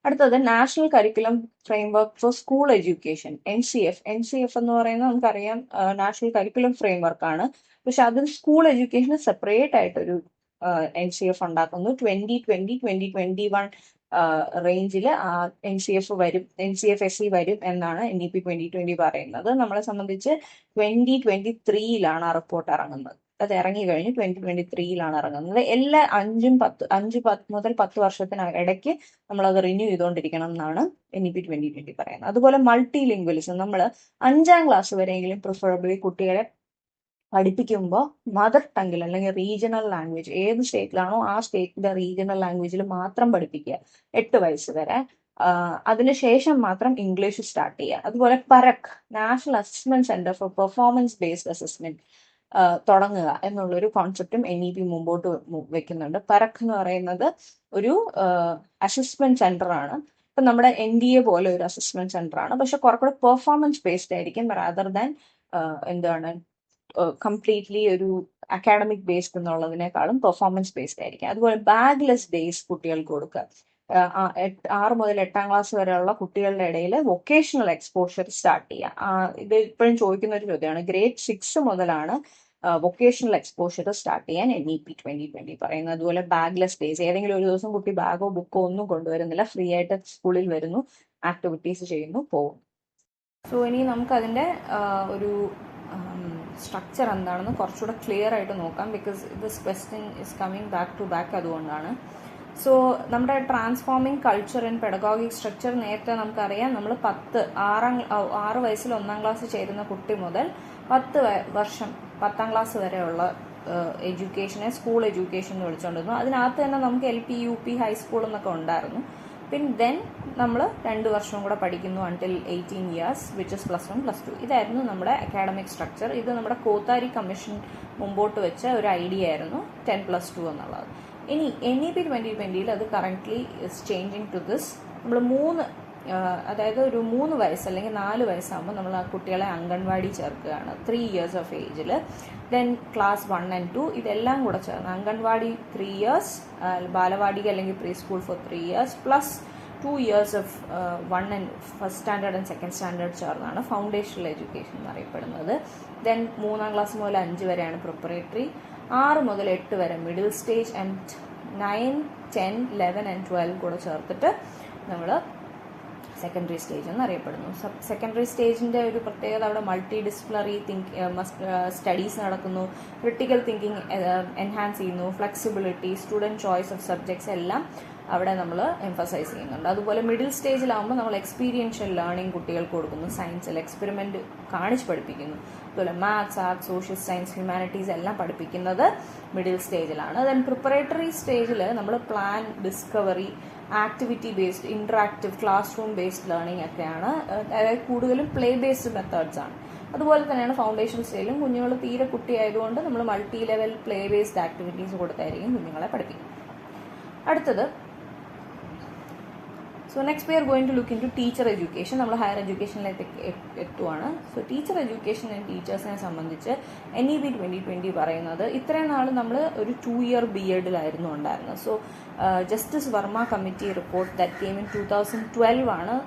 അടുത്തത് national curriculum framework four school education, NCF. NCF എന്ന് പറയുന്നത് നമുക്കറിയാം നാഷണൽ കരിക്കുലം ഫ്രെയിംവർക്ക് ആണ്. പക്ഷെ അതിൽ സ്കൂൾ എഡ്യൂക്കേഷന് സെപ്പറേറ്റ് ആയിട്ടൊരു NCF ഉണ്ടാക്കുന്നു. 2021 റേഞ്ചിൽ NCF വരും, NCF-SE വരും എന്നാണ് NEP 2020 പറയുന്നത്. നമ്മളെ സംബന്ധിച്ച് 2023 ആ റിപ്പോർട്ട് ഇറങ്ങുന്നത്. അത് ഇറങ്ങി കഴിഞ്ഞ് 2023 ഇറങ്ങുന്നത്. എല്ലാ 5 മുതൽ 10 വർഷത്തിന് ഇടയ്ക്ക് നമ്മളത് റിന്യൂ ചെയ്തുകൊണ്ടിരിക്കണം എന്നാണ് NEP 2020 പറയുന്നത്. അതുപോലെ മൾട്ടി ലിംഗ്വലിസം, നമ്മൾ 5ാം ക്ലാസ് വരെയെങ്കിലും പ്രിഫറബിളി കുട്ടികളെ പഠിപ്പിക്കുമ്പോൾ മദർ ടങ്ങിൽ അല്ലെങ്കിൽ റീജിയണൽ ലാംഗ്വേജ്, ഏത് സ്റ്റേറ്റിലാണോ ആ സ്റ്റേറ്റിന്റെ റീജിയണൽ ലാംഗ്വേജിൽ മാത്രം പഠിപ്പിക്കുക 8 വയസ്സ് വരെ. അതിനുശേഷം മാത്രം ഇംഗ്ലീഷ് സ്റ്റാർട്ട് ചെയ്യുക. അതുപോലെ PARAKH, national assessment centre for performance based assessment തുടങ്ങുക എന്നുള്ളൊരു കോൺസെപ്റ്റും NEP മുമ്പോട്ട് വെക്കുന്നുണ്ട്. പരക് എന്ന് പറയുന്നത് ഒരു അസസ്മെന്റ് സെന്റർ ആണ്. ഇപ്പൊ നമ്മുടെ NDA പോലെ ഒരു അസസ്മെന്റ് സെന്റർ ആണ്, പക്ഷെ കുറച്ചുകൂടെ പെർഫോമൻസ് ബേസ്ഡ് ആയിരിക്കും റാദർ ദാൻ എന്താണ് കംപ്ലീറ്റ്ലി ഒരു അക്കാഡമിക് ബേസ്ഡ് എന്നുള്ളതിനേക്കാളും പെർഫോമൻസ് ബേസ്ഡ് ആയിരിക്കും. അതുപോലെ ബാഗ്ലെസ് ഡേയ്സ് കുട്ടികൾക്ക് കൊടുക്കുക. 6 മുതൽ 8ാം ക്ലാസ് വരെയുള്ള കുട്ടികളുടെ ഇടയിൽ വൊക്കേഷണൽ എക്സ്പോഷർ സ്റ്റാർട്ട് ചെയ്യുക. ഇത് ഇപ്പോഴും ചോദിക്കുന്ന ഒരു ചോദ്യമാണ്. ഗ്രേഡ് 6 മുതലാണ് വൊക്കേഷണൽ എക്സ്പോഷർ സ്റ്റാർട്ട് ചെയ്യാൻ NEP 2020 പറയുന്നത്. അതുപോലെ ബാഗ്ലെസ് ഡേയ്സ്, ഏതെങ്കിലും ഒരു ദിവസം കുട്ടി ബാഗോ ബുക്കോ ഒന്നും കൊണ്ടുവരുന്നില്ല, ഫ്രീ ആയിട്ട് സ്കൂളിൽ വരുന്നു, ആക്ടിവിറ്റീസ് ചെയ്യുന്നു, പോകും. സോ ഇനി നമുക്ക് അതിന്റെ ഒരു സ്ട്രക്ചർ എന്താണെന്ന് കുറച്ചുകൂടെ ക്ലിയർ ആയിട്ട് നോക്കാം. Because this question is coming back to back. അതുകൊണ്ടാണ്. സോ നമ്മുടെ transforming culture and pedagogic structure നേരത്തെ നമുക്കറിയാം. നമ്മൾ 6 വയസ്സിൽ 1ാം ക്ലാസ് ചേരുന്ന കുട്ടി മുതൽ 10 വർഷം 10ാം ക്ലാസ് വരെയുള്ള എഡ്യൂക്കേഷനെ സ്കൂൾ എഡ്യൂക്കേഷൻ എന്ന് വിളിച്ചുകൊണ്ടിരുന്നു. അതിനകത്ത് തന്നെ നമുക്ക് LP, UP, ഹൈസ്കൂൾ എന്നൊക്കെ ഉണ്ടായിരുന്നു. പിന്നെ ദെൻ നമ്മൾ 2 വർഷവും കൂടെ പഠിക്കുന്നു അൺടിൽ 18 ഇയേഴ്സ്, വിച്ച് ഇസ് +1 +2. ഇതായിരുന്നു നമ്മുടെ അക്കാഡമിക് സ്ട്രക്ചർ. ഇത് നമ്മുടെ കോത്താരി കമ്മീഷൻ മുമ്പോട്ട് വെച്ച ഒരു ഐഡിയ ആയിരുന്നു 10+2 എന്നുള്ളത്. ഇനി NEP 2020 അത് currently is changing to this. നമ്മൾ അതായത് ഒരു 3 വയസ്സ് അല്ലെങ്കിൽ 4 വയസ്സാകുമ്പോൾ നമ്മൾ ആ കുട്ടികളെ അംഗൻവാടി ചേർക്കുകയാണ് 3 ഇയേഴ്സ് ഓഫ് ഏജിൽ. ദെൻ ക്ലാസ് 1 and 2 ഇതെല്ലാം കൂടെ ചേർന്ന് അംഗൻവാടി 3 ഇയേഴ്സ്, ബാലവാടി അല്ലെങ്കിൽ pre school for 3 years plus 2 years of 1st standard and 2nd standard ചേർന്നാണ് ഫൗണ്ടേഷണൽ എഡ്യൂക്കേഷൻ എന്നറിയപ്പെടുന്നത്. ദെൻ 3ാം ക്ലാസ് മുതൽ 5 വരെയാണ് പ്രിപ്പറേറ്ററി, 6 മുതൽ 8 വരെ മിഡിൽ സ്റ്റേജ്, ആൻഡ് 9, 10, 11 and 12 കൂടെ ചേർത്തിട്ട് നമ്മൾ സെക്കൻഡറി സ്റ്റേജ് എന്നറിയപ്പെടുന്നു. സെക്കൻഡറി സ്റ്റേജിൻ്റെ ഒരു പ്രത്യേകത അവിടെ മൾട്ടി ഡിസിപ്ലിനറി സ്റ്റഡീസ് നടക്കുന്നു, ക്രിട്ടിക്കൽ തിങ്കിങ് എൻഹാൻസ് ചെയ്യുന്നു, flexibility, student choice of subjects എല്ലാം അവിടെ നമ്മൾ എംഫസൈസ് ചെയ്യുന്നുണ്ട്. അതുപോലെ മിഡിൽ സ്റ്റേജിലാകുമ്പോൾ നമ്മൾ എക്സ്പീരിയൻഷ്യൽ ലേണിംഗ് കുട്ടികൾക്ക് കൊടുക്കുന്നു, സയൻസിൽ എക്സ്പെരിമെൻറ്റ് കാണിച്ച് പഠിപ്പിക്കുന്നു. അതുപോലെ maths, arts, social science, humanities എല്ലാം പഠിപ്പിക്കുന്നത് മിഡിൽ സ്റ്റേജിലാണ്. ദെൻ പ്രിപ്പറേറ്ററി സ്റ്റേജിൽ നമ്മൾ plan, discovery, activity based, interactive, class room based learning ഒക്കെയാണ്. അതായത് കൂടുതലും പ്ലേ ബേസ്ഡ് മെത്തേഡ്സ് ആണ്. അതുപോലെ തന്നെയാണ് ഫൗണ്ടേഷൻ സ്റ്റേജിലും. കുഞ്ഞുങ്ങൾ തീരെ കുട്ടിയായതുകൊണ്ട് നമ്മൾ multi level play based activities കൊടുത്തായിരിക്കും കുഞ്ഞുങ്ങളെ പഠിപ്പിക്കും. അടുത്തത്, so next we are going to look into teacher education. നമ്മൾ ഹയർ എഡ്യൂക്കേഷനിലേക്ക് എത്തുവാണ്. സോ ടീച്ചർ എഡ്യൂക്കേഷൻ ആൻഡ് ടീച്ചേഴ്സിനെ സംബന്ധിച്ച് NEP 2020 പറയുന്നത് ഇത്രയും നാൾ നമ്മൾ ഒരു 2 ഇയർ BEd ഉണ്ടായിരുന്നത്. സോ Justice Verma committee report that came in 2012 ആണ്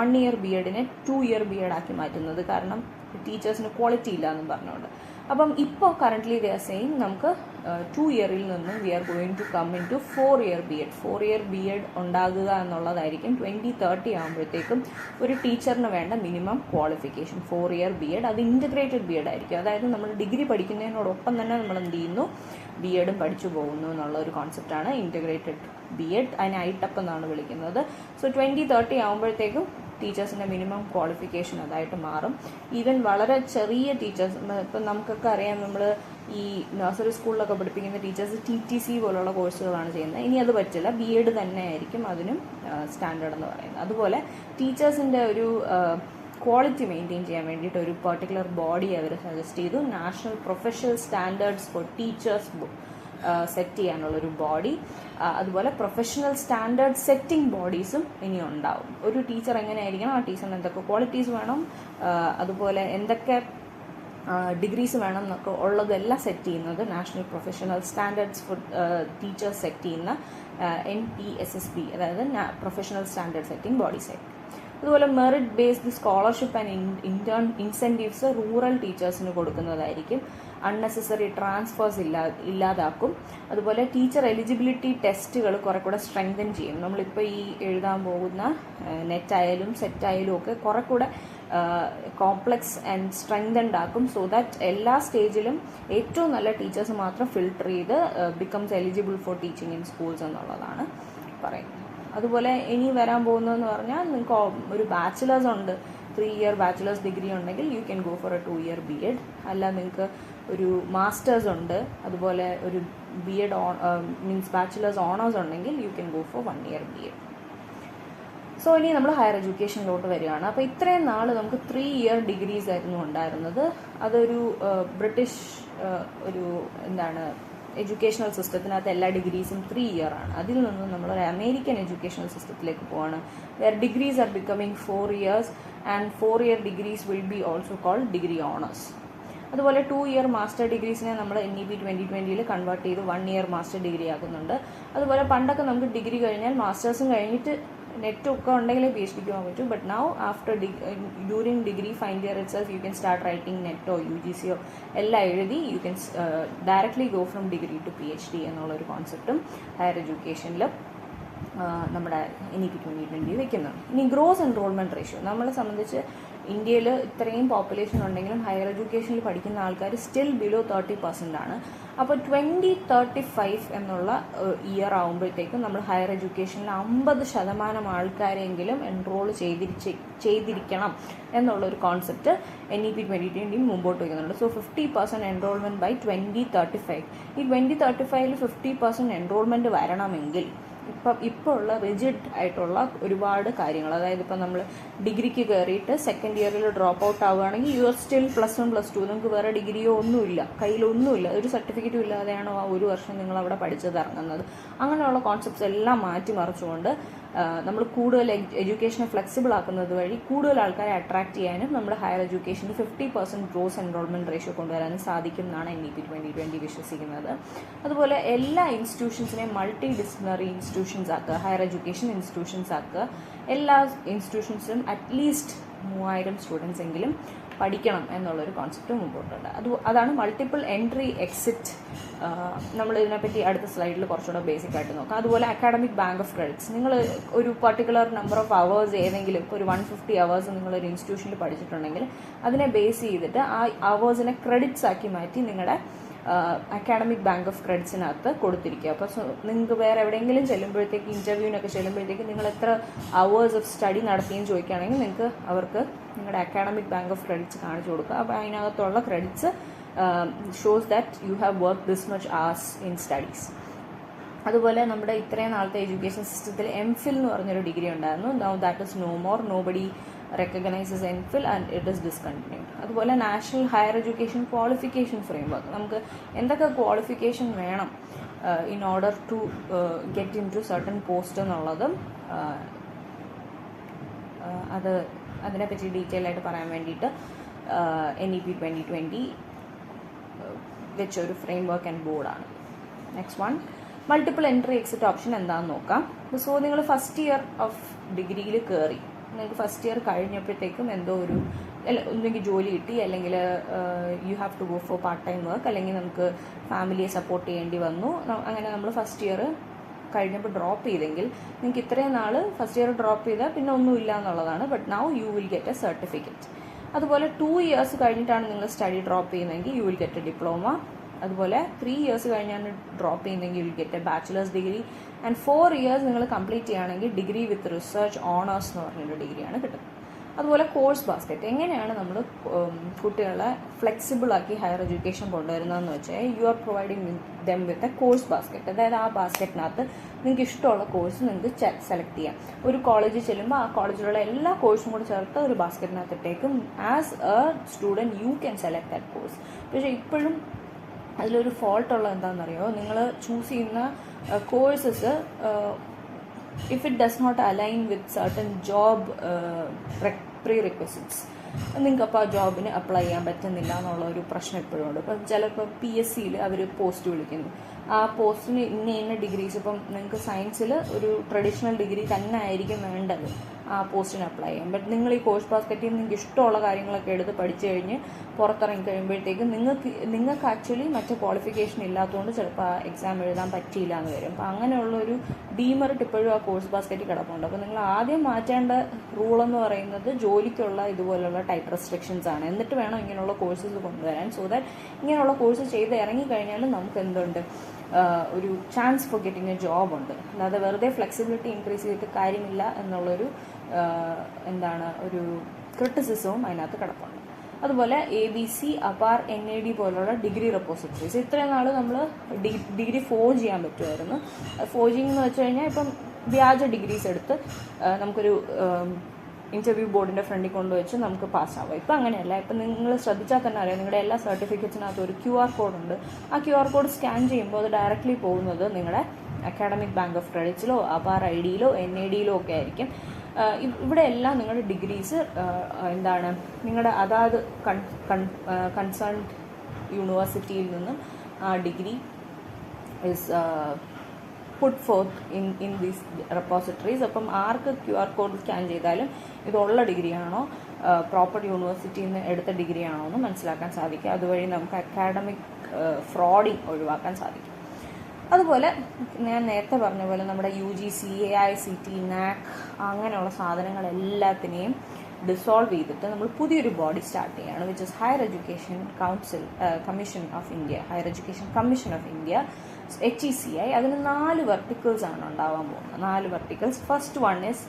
1 ഇയർ BEdനെ 2 ഇയർ BEd ആക്കി മാറ്റുന്നത്. കാരണം ടീച്ചേഴ്സിന് ക്വാളിറ്റി ഇല്ല എന്നും പറഞ്ഞുകൊണ്ട്. അപ്പം ഇപ്പോൾ കറൻ്റ്ലി ദേ ആർ സെയിങ് നമുക്ക് 2 ഇയറിൽ നിന്നും we are going to come into 4 year BEd. 4 year BEd ഉണ്ടാകുക എന്നുള്ളതായിരിക്കും 2030 ആകുമ്പോഴത്തേക്കും ഒരു ടീച്ചറിന് വേണ്ട മിനിമം ക്വാളിഫിക്കേഷൻ. 4 ഇയർ BEd, അത് ഇൻറ്റഗ്രേറ്റഡ് BEd ആയിരിക്കും. അതായത് നമ്മൾ ഡിഗ്രി പഠിക്കുന്നതിനോടൊപ്പം തന്നെ നമ്മൾ എന്ത് ചെയ്യുന്നു, BEdും പഠിച്ചു പോകുന്നു എന്നുള്ള ഒരു കോൺസെപ്റ്റാണ് ഇൻറ്റഗ്രേറ്റഡ് BEd. അതിനെ ITEP എന്നാണ് വിളിക്കുന്നത്. സോ 2030 ആകുമ്പോഴത്തേക്കും ടീച്ചേഴ്സിൻ്റെ മിനിമം ക്വാളിഫിക്കേഷൻ അതായിട്ട് മാറും. ഈവൻ വളരെ ചെറിയ ടീച്ചേഴ്സ്, ഇപ്പം നമുക്കൊക്കെ അറിയാം, നമ്മൾ ഈ നഴ്സറി സ്കൂളിലൊക്കെ പഠിപ്പിക്കുന്ന ടീച്ചേഴ്സ് TTC പോലുള്ള കോഴ്സുകളാണ് ചെയ്യുന്നത്. ഇനി അത് പറ്റില്ല, B.Ed തന്നെ ആയിരിക്കും അതിനും സ്റ്റാൻഡേർഡ് എന്ന് പറയുന്നത്. അതുപോലെ ടീച്ചേഴ്സിൻ്റെ ഒരു ക്വാളിറ്റി മെയിൻറ്റെയിൻ ചെയ്യാൻ വേണ്ടിയിട്ട് ഒരു പെർട്ടിക്കുലർ ബോഡി അവർ സജസ്റ്റ് ചെയ്തു, national professional standards for teachers set ചെയ്യാനുള്ളൊരു ബോഡി. അതുപോലെ പ്രൊഫഷണൽ സ്റ്റാൻഡേർഡ് സെറ്റിംഗ് ബോഡീസും ഇനി ഉണ്ടാവും. ഒരു ടീച്ചർ എങ്ങനെയായിരിക്കണം, ആ ടീച്ചറിന് എന്തൊക്കെ ക്വാളിറ്റീസ് വേണം, അതുപോലെ എന്തൊക്കെ ഡിഗ്രീസ് വേണം എന്നൊക്കെ ഉള്ളതെല്ലാം സെറ്റ് ചെയ്യുന്നത് national professional standards for teachers set ചെയ്യുന്ന NPSSB, അതായത് professional standard setting body set. അതുപോലെ merit based scholarship and incentives rural ടീച്ചേഴ്സിന് കൊടുക്കുന്നതായിരിക്കും. അൺനെസസറി ട്രാൻസ്ഫേഴ്സ് ഇല്ലാതാക്കും. അതുപോലെ ടീച്ചർ എലിജിബിലിറ്റി ടെസ്റ്റുകൾ കുറെ കൂടെ സ്ട്രെങ്തൻ ചെയ്യും. നമ്മളിപ്പോൾ ഈ എഴുതാൻ പോകുന്ന നെറ്റ് ആയാലും സെറ്റ് ആയാലും ഒക്കെ കുറെ കൂടെ കോംപ്ലക്സ് ആൻഡ് സ്ട്രെങ്തൻഡ് ആക്കും. സോ ദാറ്റ് എല്ലാ സ്റ്റേജിലും ഏറ്റവും നല്ല ടീച്ചേഴ്സ് മാത്രം ഫിൽട്ടർ ചെയ്ത് becomes eligible for teaching in schools എന്നുള്ളതാണ് പറയുന്നത്. അതുപോലെ ഇനി വരാൻ പോകുന്നതെന്ന് പറഞ്ഞാൽ നിങ്ങൾക്ക് ഒരു ബാച്ചിലേഴ്സ് ഉണ്ട്, 3 year ബാച്ചിലേഴ്സ് ഡിഗ്രി ഉണ്ടെങ്കിൽ you can go for A 2 year B.Ed. അല്ല നിങ്ങൾക്ക് ഒരു മാസ്റ്റേഴ്സ് ഉണ്ട്, അതുപോലെ ഒരു B.Ed മീൻസ് ബാച്ചിലേഴ്സ് ഓണേഴ്സ് ഉണ്ടെങ്കിൽ you can go for 1 year B.Ed. So ഇനി നമ്മൾ ഹയർ എഡ്യൂക്കേഷനിലോട്ട് വരികയാണ്. അപ്പോൾ ഇത്രയും നാൾ നമുക്ക് 3 year ഡിഗ്രീസ് ആയിരുന്നു ഉണ്ടായിരുന്നത്. അതൊരു ബ്രിട്ടീഷ് ഒരു എന്താണ് എഡ്യൂക്കേഷണൽ സിസ്റ്റത്തിനകത്ത് എല്ലാ ഡിഗ്രീസും 3 year ആണ്. അതിൽ നിന്നും നമ്മളൊരു അമേരിക്കൻ എഡ്യൂക്കേഷണൽ സിസ്റ്റത്തിലേക്ക് പോവാണ്. Where degrees are becoming 4 years and 4 year degrees will be also called degree honours. അതുപോലെ 2 year മാസ്റ്റർ ഡിഗ്രീസിനെ നമ്മൾ NEP 2020 കൺവേർട്ട് ചെയ്ത് 1 year മാസ്റ്റർ ഡിഗ്രി ആക്കുന്നുണ്ട്. അതുപോലെ പണ്ടൊക്കെ നമുക്ക് ഡിഗ്രി കഴിഞ്ഞാൽ മാസ്റ്റേഴ്സും കഴിഞ്ഞിട്ട് നെറ്റ് ഒക്കെ ഉണ്ടെങ്കിലേ PhD പോകാൻ പറ്റൂ. But now after during degree final year itself you can start writing നെറ്റോ UGC എല്ലാം എഴുതി you can directly go from degree to PhD എന്നുള്ളൊരു കോൺസെപ്റ്റും ഹയർ എഡ്യൂക്കേഷനിൽ നമ്മുടെ NEP 2020 വെക്കുന്നുണ്ട്. ഇനി ഗ്രോസ് എൻറോൾമെൻറ്റ് റേഷ്യോ നമ്മളെ സംബന്ധിച്ച് ഇന്ത്യയിൽ ഇത്രയും പോപ്പുലേഷൻ ഉണ്ടെങ്കിലും ഹയർ എഡ്യൂക്കേഷനിൽ പഠിക്കുന്ന ആൾക്കാർ സ്റ്റിൽ ബിലോ 30% ആണ്. അപ്പോൾ 2035 എന്നുള്ള ഇയർ ആകുമ്പോഴത്തേക്കും നമ്മൾ ഹയർ എഡ്യൂക്കേഷനിൽ 50% ആൾക്കാരെങ്കിലും എൻറോൾ ചെയ്തിരിക്കണം എന്നുള്ളൊരു കോൺസെപ്റ്റ് NEP 2020 മുമ്പോട്ട് വയ്ക്കുന്നുണ്ട്. So 50% enrolment by 2035. ഈ 2035 50% എൻറോൾമെൻറ്റ് വരണമെങ്കിൽ ഇപ്പോൾ ഉള്ള റിജിഡ് ആയിട്ടുള്ള ഒരുപാട് കാര്യങ്ങൾ, അതായത് ഇപ്പം നമ്മൾ ഡിഗ്രിക്ക് കയറിയിട്ട് സെക്കൻഡ് ഇയറിൽ ഡ്രോപ്പ് ഔട്ട് ആവുകയാണെങ്കിൽ യു ആർ സ്റ്റിൽ +1 +2, നിങ്ങൾക്ക് വേറെ ഡിഗ്രിയോ ഒന്നുമില്ല, കയ്യിലൊന്നുമില്ല, ഒരു സർട്ടിഫിക്കറ്റും ഇല്ലാതെയാണോ ആ ഒരു വർഷം നിങ്ങൾ അവിടെ പഠിച്ചത് ഇറങ്ങുന്നത്. അങ്ങനെയുള്ള കോൺസെപ്റ്റ്സ് എല്ലാം മാറ്റിമറിച്ചുകൊണ്ട് നമ്മൾ കൂടുതൽ എഡ്യൂക്കേഷനെ ഫ്ലെക്സിബിൾ ആക്കുന്നത് വഴി കൂടുതൽ ആൾക്കാരെ അട്രാക്ട് ചെയ്യാനും നമ്മുടെ ഹയർ എഡ്യൂക്കേഷനിൽ 50% ഗ്രോസ് എൻറോൾമെൻറ്റ് റേഷ്യോ കൊണ്ടുവരാനും സാധിക്കും എന്നാണ് NEP 2020 വിശ്വസിക്കുന്നത്. അതുപോലെ എല്ലാ ഇൻസ്റ്റിറ്റ്യൂഷൻസിനെയും മൾട്ടി ഡിസിപ്ലിനറി ഇൻസ്റ്റിറ്റ്യൂഷൻസ് ആക്കുക, ഹയർ എഡ്യൂക്കേഷൻ ഇൻസ്റ്റിറ്റ്യൂഷൻസ് ആക്കുക. എല്ലാ ഇൻസ്റ്റിറ്റ്യൂഷൻസിലും അറ്റ്ലീസ്റ്റ് 3000 സ്റ്റുഡൻസ് എങ്കിലും പഠിക്കണം എന്നുള്ളൊരു കോൺസെപ്റ്റ് മുമ്പോട്ടുണ്ട്. അതാണ് മൾട്ടിപ്പിൾ എൻട്രി എക്സിറ്റ്. നമ്മൾ ഇതിനെപ്പറ്റി അടുത്ത സ്ലൈഡിൽ കുറച്ചുകൂടെ ബേസിക് ആയിട്ട് നോക്കാം. അതുപോലെ അക്കാഡമിക് ബാങ്ക് ഓഫ് ക്രെഡിറ്റ്സ്, നിങ്ങൾ ഒരു പർട്ടിക്കുലർ നമ്പർ ഓഫ് അവേഴ്സ് ഏതെങ്കിലും ഇപ്പോൾ ഒരു 150 hours നിങ്ങളൊരു ഇൻസ്റ്റിറ്റ്യൂഷനിൽ പഠിച്ചിട്ടുണ്ടെങ്കിൽ അതിനെ ബേസ് ചെയ്തിട്ട് ആ അവേഴ്സിനെ ക്രെഡിറ്റ്സ് ആക്കി മാറ്റി നിങ്ങളുടെ അക്കാഡമിക് ബാങ്ക് ഓഫ് ക്രെഡിറ്റ്സിനകത്ത് കൊടുത്തിരിക്കുക. അപ്പോൾ നിങ്ങൾക്ക് വേറെ എവിടെയെങ്കിലും ചെല്ലുമ്പോഴത്തേക്ക് ഇൻ്റർവ്യൂവിനൊക്കെ ചെല്ലുമ്പോഴത്തേക്ക് നിങ്ങൾ എത്ര അവേഴ്സ് ഓഫ് സ്റ്റഡി നടത്തിയെന്ന് ചോദിക്കുകയാണെങ്കിൽ നിങ്ങൾക്ക് അവർക്ക് നിങ്ങളുടെ അക്കാഡമിക് ബാങ്ക് ഓഫ് ക്രെഡിറ്റ്സ് കാണിച്ചു കൊടുക്കുക. അപ്പോൾ അതിനകത്തുള്ള credits shows that you have work this much hours in studies. അതുപോലെ നമ്മുടെ ഇത്രയും നാളത്തെ എഡ്യൂക്കേഷൻ സിസ്റ്റത്തിൽ MPhil എന്ന് പറഞ്ഞൊരു ഡിഗ്രി ഉണ്ടായിരുന്നു. Now that is no more. Nobody recognizes MPhil and it is discontinued. അതുപോലെ national higher education qualification framework, നമുക്ക് എന്തൊക്കെ ക്വാളിഫിക്കേഷൻ വേണം in order to get into certain post എന്നുള്ളതും അതിനെപ്പറ്റി ഡീറ്റെയിൽ ആയിട്ട് പറയാൻ വേണ്ടിയിട്ട് NEP 2020 വെച്ചൊരു ഫ്രെയിംവർക്ക് ആൻഡ് ബോർഡാണ്. Next one, multiple entry exit option എന്താണെന്ന് നോക്കാം. സോ നിങ്ങൾ ഫസ്റ്റ് ഇയർ ഓഫ് ഡിഗ്രിയിൽ കയറി, നിങ്ങൾക്ക് ഫസ്റ്റ് ഇയർ കഴിഞ്ഞപ്പോഴത്തേക്കും എന്തോ ഒന്നെങ്കിൽ ജോലി കിട്ടി, അല്ലെങ്കിൽ you have to go for part time work, അല്ലെങ്കിൽ നമുക്ക് ഫാമിലിയെ സപ്പോർട്ട് ചെയ്യേണ്ടി വന്നു. അങ്ങനെ നമ്മൾ ഫസ്റ്റ് ഇയർ കഴിഞ്ഞപ്പോൾ ഡ്രോപ്പ് ചെയ്തെങ്കിൽ നിങ്ങൾക്ക് ഇത്രയും നാൾ ഫസ്റ്റ് ഇയർ ഡ്രോപ്പ് ചെയ്താൽ പിന്നെ ഒന്നുമില്ല എന്നുള്ളതാണ്. But now you will get a certificate. അതുപോലെ 2 years കഴിഞ്ഞിട്ടാണ് നിങ്ങൾ സ്റ്റഡി ഡ്രോപ്പ് ചെയ്യുന്നതെങ്കിൽ you will get a diploma. അതുപോലെ 3 years കഴിഞ്ഞാണ് ഡ്രോപ്പ് ചെയ്യുന്നതെങ്കിൽ you will get a bachelors degree. And 4 years നിങ്ങൾ കംപ്ലീറ്റ് ചെയ്യുകയാണെങ്കിൽ ഡിഗ്രി വിത്ത് റിസർച്ച് ഓണേഴ്സ് എന്ന് പറഞ്ഞൊരു ഡിഗ്രിയാണ് കിട്ടുന്നത്. അതുപോലെ കോഴ്സ് ബാസ്ക്കറ്റ് എങ്ങനെയാണ് നമ്മൾ കുട്ടികളെ ഫ്ലെക്സിബിൾ ആക്കി ഹയർ എഡ്യൂക്കേഷൻ കൊണ്ടുവരുന്നതെന്ന് വെച്ചാൽ you are providing them with a course basket. അതായത് ആ ബാസ്ക്കറ്റിനകത്ത് നിങ്ങൾക്ക് ഇഷ്ടമുള്ള കോഴ്സ് നിങ്ങൾക്ക് സെലക്ട് ചെയ്യാം. ഒരു കോളേജിൽ ചെല്ലുമ്പോൾ ആ കോളേജിലുള്ള എല്ലാ കോഴ്സും കൂടി ചേർത്ത് ഒരു ബാസ്ക്കറ്റിനകത്ത് ഇട്ടേക്കും. As a student you can select that course. പക്ഷേ ഇപ്പോഴും അതിലൊരു ഫോൾട്ട് ഉള്ളത് എന്താണെന്നറിയോ, നിങ്ങൾ ചൂസ് ചെയ്യുന്ന courses if it does not align with certain job prerequisites, നിങ്ങൾക്ക് അപ്പോൾ ആ ജോബിന് അപ്ലൈ ചെയ്യാൻ പറ്റുന്നില്ല എന്നുള്ള ഒരു പ്രശ്നം ഇപ്പോഴും ഉണ്ട്. ഇപ്പം ചിലപ്പോൾ PSCയിൽ അവർ പോസ്റ്റ് വിളിക്കുന്നു, ആ പോസ്റ്റിന് ഇന്ന ഡിഗ്രീസ്, ഇപ്പം നിങ്ങൾക്ക് സയൻസിൽ ഒരു ട്രഡീഷണൽ ഡിഗ്രി തന്നെ ആയിരിക്കും വേണ്ടത് ആ പോസ്റ്റിന് അപ്ലൈ ചെയ്യാം. ബട്ട് നിങ്ങൾ ഈ കോഴ്സ് ബാസ്ക്കറ്റിൽ നിങ്ങൾക്ക് ഇഷ്ടമുള്ള കാര്യങ്ങളൊക്കെ എടുത്ത് പഠിച്ചു കഴിഞ്ഞ് പുറത്തിറങ്ങി കഴിയുമ്പോഴത്തേക്കും നിങ്ങൾക്ക് ആക്ച്വലി മറ്റേ ക്വാളിഫിക്കേഷൻ ഇല്ലാത്തതുകൊണ്ട് ചിലപ്പോൾ ആ എക്സാം എഴുതാൻ പറ്റിയില്ല എന്ന് വരും. അപ്പോൾ അങ്ങനെയുള്ളൊരു ഡീമെറിറ്റ് ഇപ്പോഴും ആ കോഴ്സ് ബാസ്ക്കറ്റിൽ കിടപ്പുണ്ട്. അപ്പോൾ നിങ്ങൾ ആദ്യം മാറ്റേണ്ട റൂളെന്ന് പറയുന്നത് ജോലിക്കുള്ള ഇതുപോലുള്ള ടൈപ്പ് റെസ്ട്രിക്ഷൻസ് ആണ്. എന്നിട്ട് വേണം ഇങ്ങനെയുള്ള കോഴ്സസ് കൊണ്ടുവരാൻ. സോ ദാറ്റ് ഇങ്ങനെയുള്ള കോഴ്സ് ചെയ്ത് ഇറങ്ങിക്കഴിഞ്ഞാലും നമുക്ക് എന്തുണ്ട്, ഒരു chance for getting A job ഉണ്ട്. അല്ലാതെ വെറുതെ ഫ്ലെക്സിബിലിറ്റി ഇൻക്രീസ് ചെയ്തിട്ട് കാര്യമില്ല എന്നുള്ളൊരു ഒരു ക്രിറ്റിസിസവും അതിനകത്ത് കിടപ്പുണ്ട്. അതുപോലെ ABC, APAR, NAD പോലുള്ള ഡിഗ്രി റെപ്പോസിറ്ററീസ്. ഇത്രയും നാൾ നമ്മൾ ഡിഗ്രി ഫോർജ് ചെയ്യാൻ പറ്റുമായിരുന്നു. ഫോർജിങ് എന്ന് വെച്ച് കഴിഞ്ഞാൽ ഇപ്പം വ്യാജ ഡിഗ്രീസ് എടുത്ത് നമുക്കൊരു ഇൻ്റർവ്യൂ ബോർഡിൻ്റെ ഫ്രണ്ടിൽ കൊണ്ടുവച്ച് നമുക്ക് പാസ്സാവാം. ഇപ്പം അങ്ങനെയല്ല. ഇപ്പം നിങ്ങൾ ശ്രദ്ധിച്ചാൽ തന്നെ അറിയാം, നിങ്ങളുടെ എല്ലാ സർട്ടിഫിക്കറ്റ്സിനകത്തും ഒരു QR കോഡുണ്ട്. ആ QR കോഡ് സ്കാൻ ചെയ്യുമ്പോൾ അത് ഡയറക്റ്റ്ലി പോകുന്നത് നിങ്ങളുടെ അക്കാഡമിക് ബാങ്ക് ഓഫ് ക്രെഡിറ്റ്സിലോ APAR IDയിലോ NADയിലോ ഒക്കെ ആയിരിക്കും. ഇവിടെ എല്ലാം നിങ്ങളുടെ ഡിഗ്രീസ് നിങ്ങളുടെ അതാത് കൺസേൺഡ് യൂണിവേഴ്സിറ്റിയിൽ നിന്നും ആ degree is puttu fourth in these repositories. അപ്പം ആർക്ക് QR കോഡ് സ്കാൻ ചെയ്താലും ഇതുള്ള ഡിഗ്രിയാണോ പ്രോപ്പർ യൂണിവേഴ്സിറ്റിയിൽ നിന്ന് എടുത്ത ഡിഗ്രിയാണോ എന്ന് മനസ്സിലാക്കാൻ സാധിക്കും. അതുവഴി നമുക്ക് അക്കാഡമിക് ഫ്രോഡിങ് ഒഴിവാക്കാൻ സാധിക്കും. അതുപോലെ ഞാൻ നേരത്തെ പറഞ്ഞ പോലെ നമ്മുടെ UGC, AICT, NAC അങ്ങനെയുള്ള സാധനങ്ങളെല്ലാത്തിനെയും ഡിസോൾവ് ചെയ്തിട്ട് നമ്മൾ പുതിയൊരു ബോഡി സ്റ്റാർട്ട് ചെയ്യുകയാണ്, which is higher education commission of India, higher education commission of India, HECI. അതിന് 4 വെർട്ടിക്കിൾസ് ആണ് ഉണ്ടാവാൻ പോകുന്നത്. 4 verticals. First one is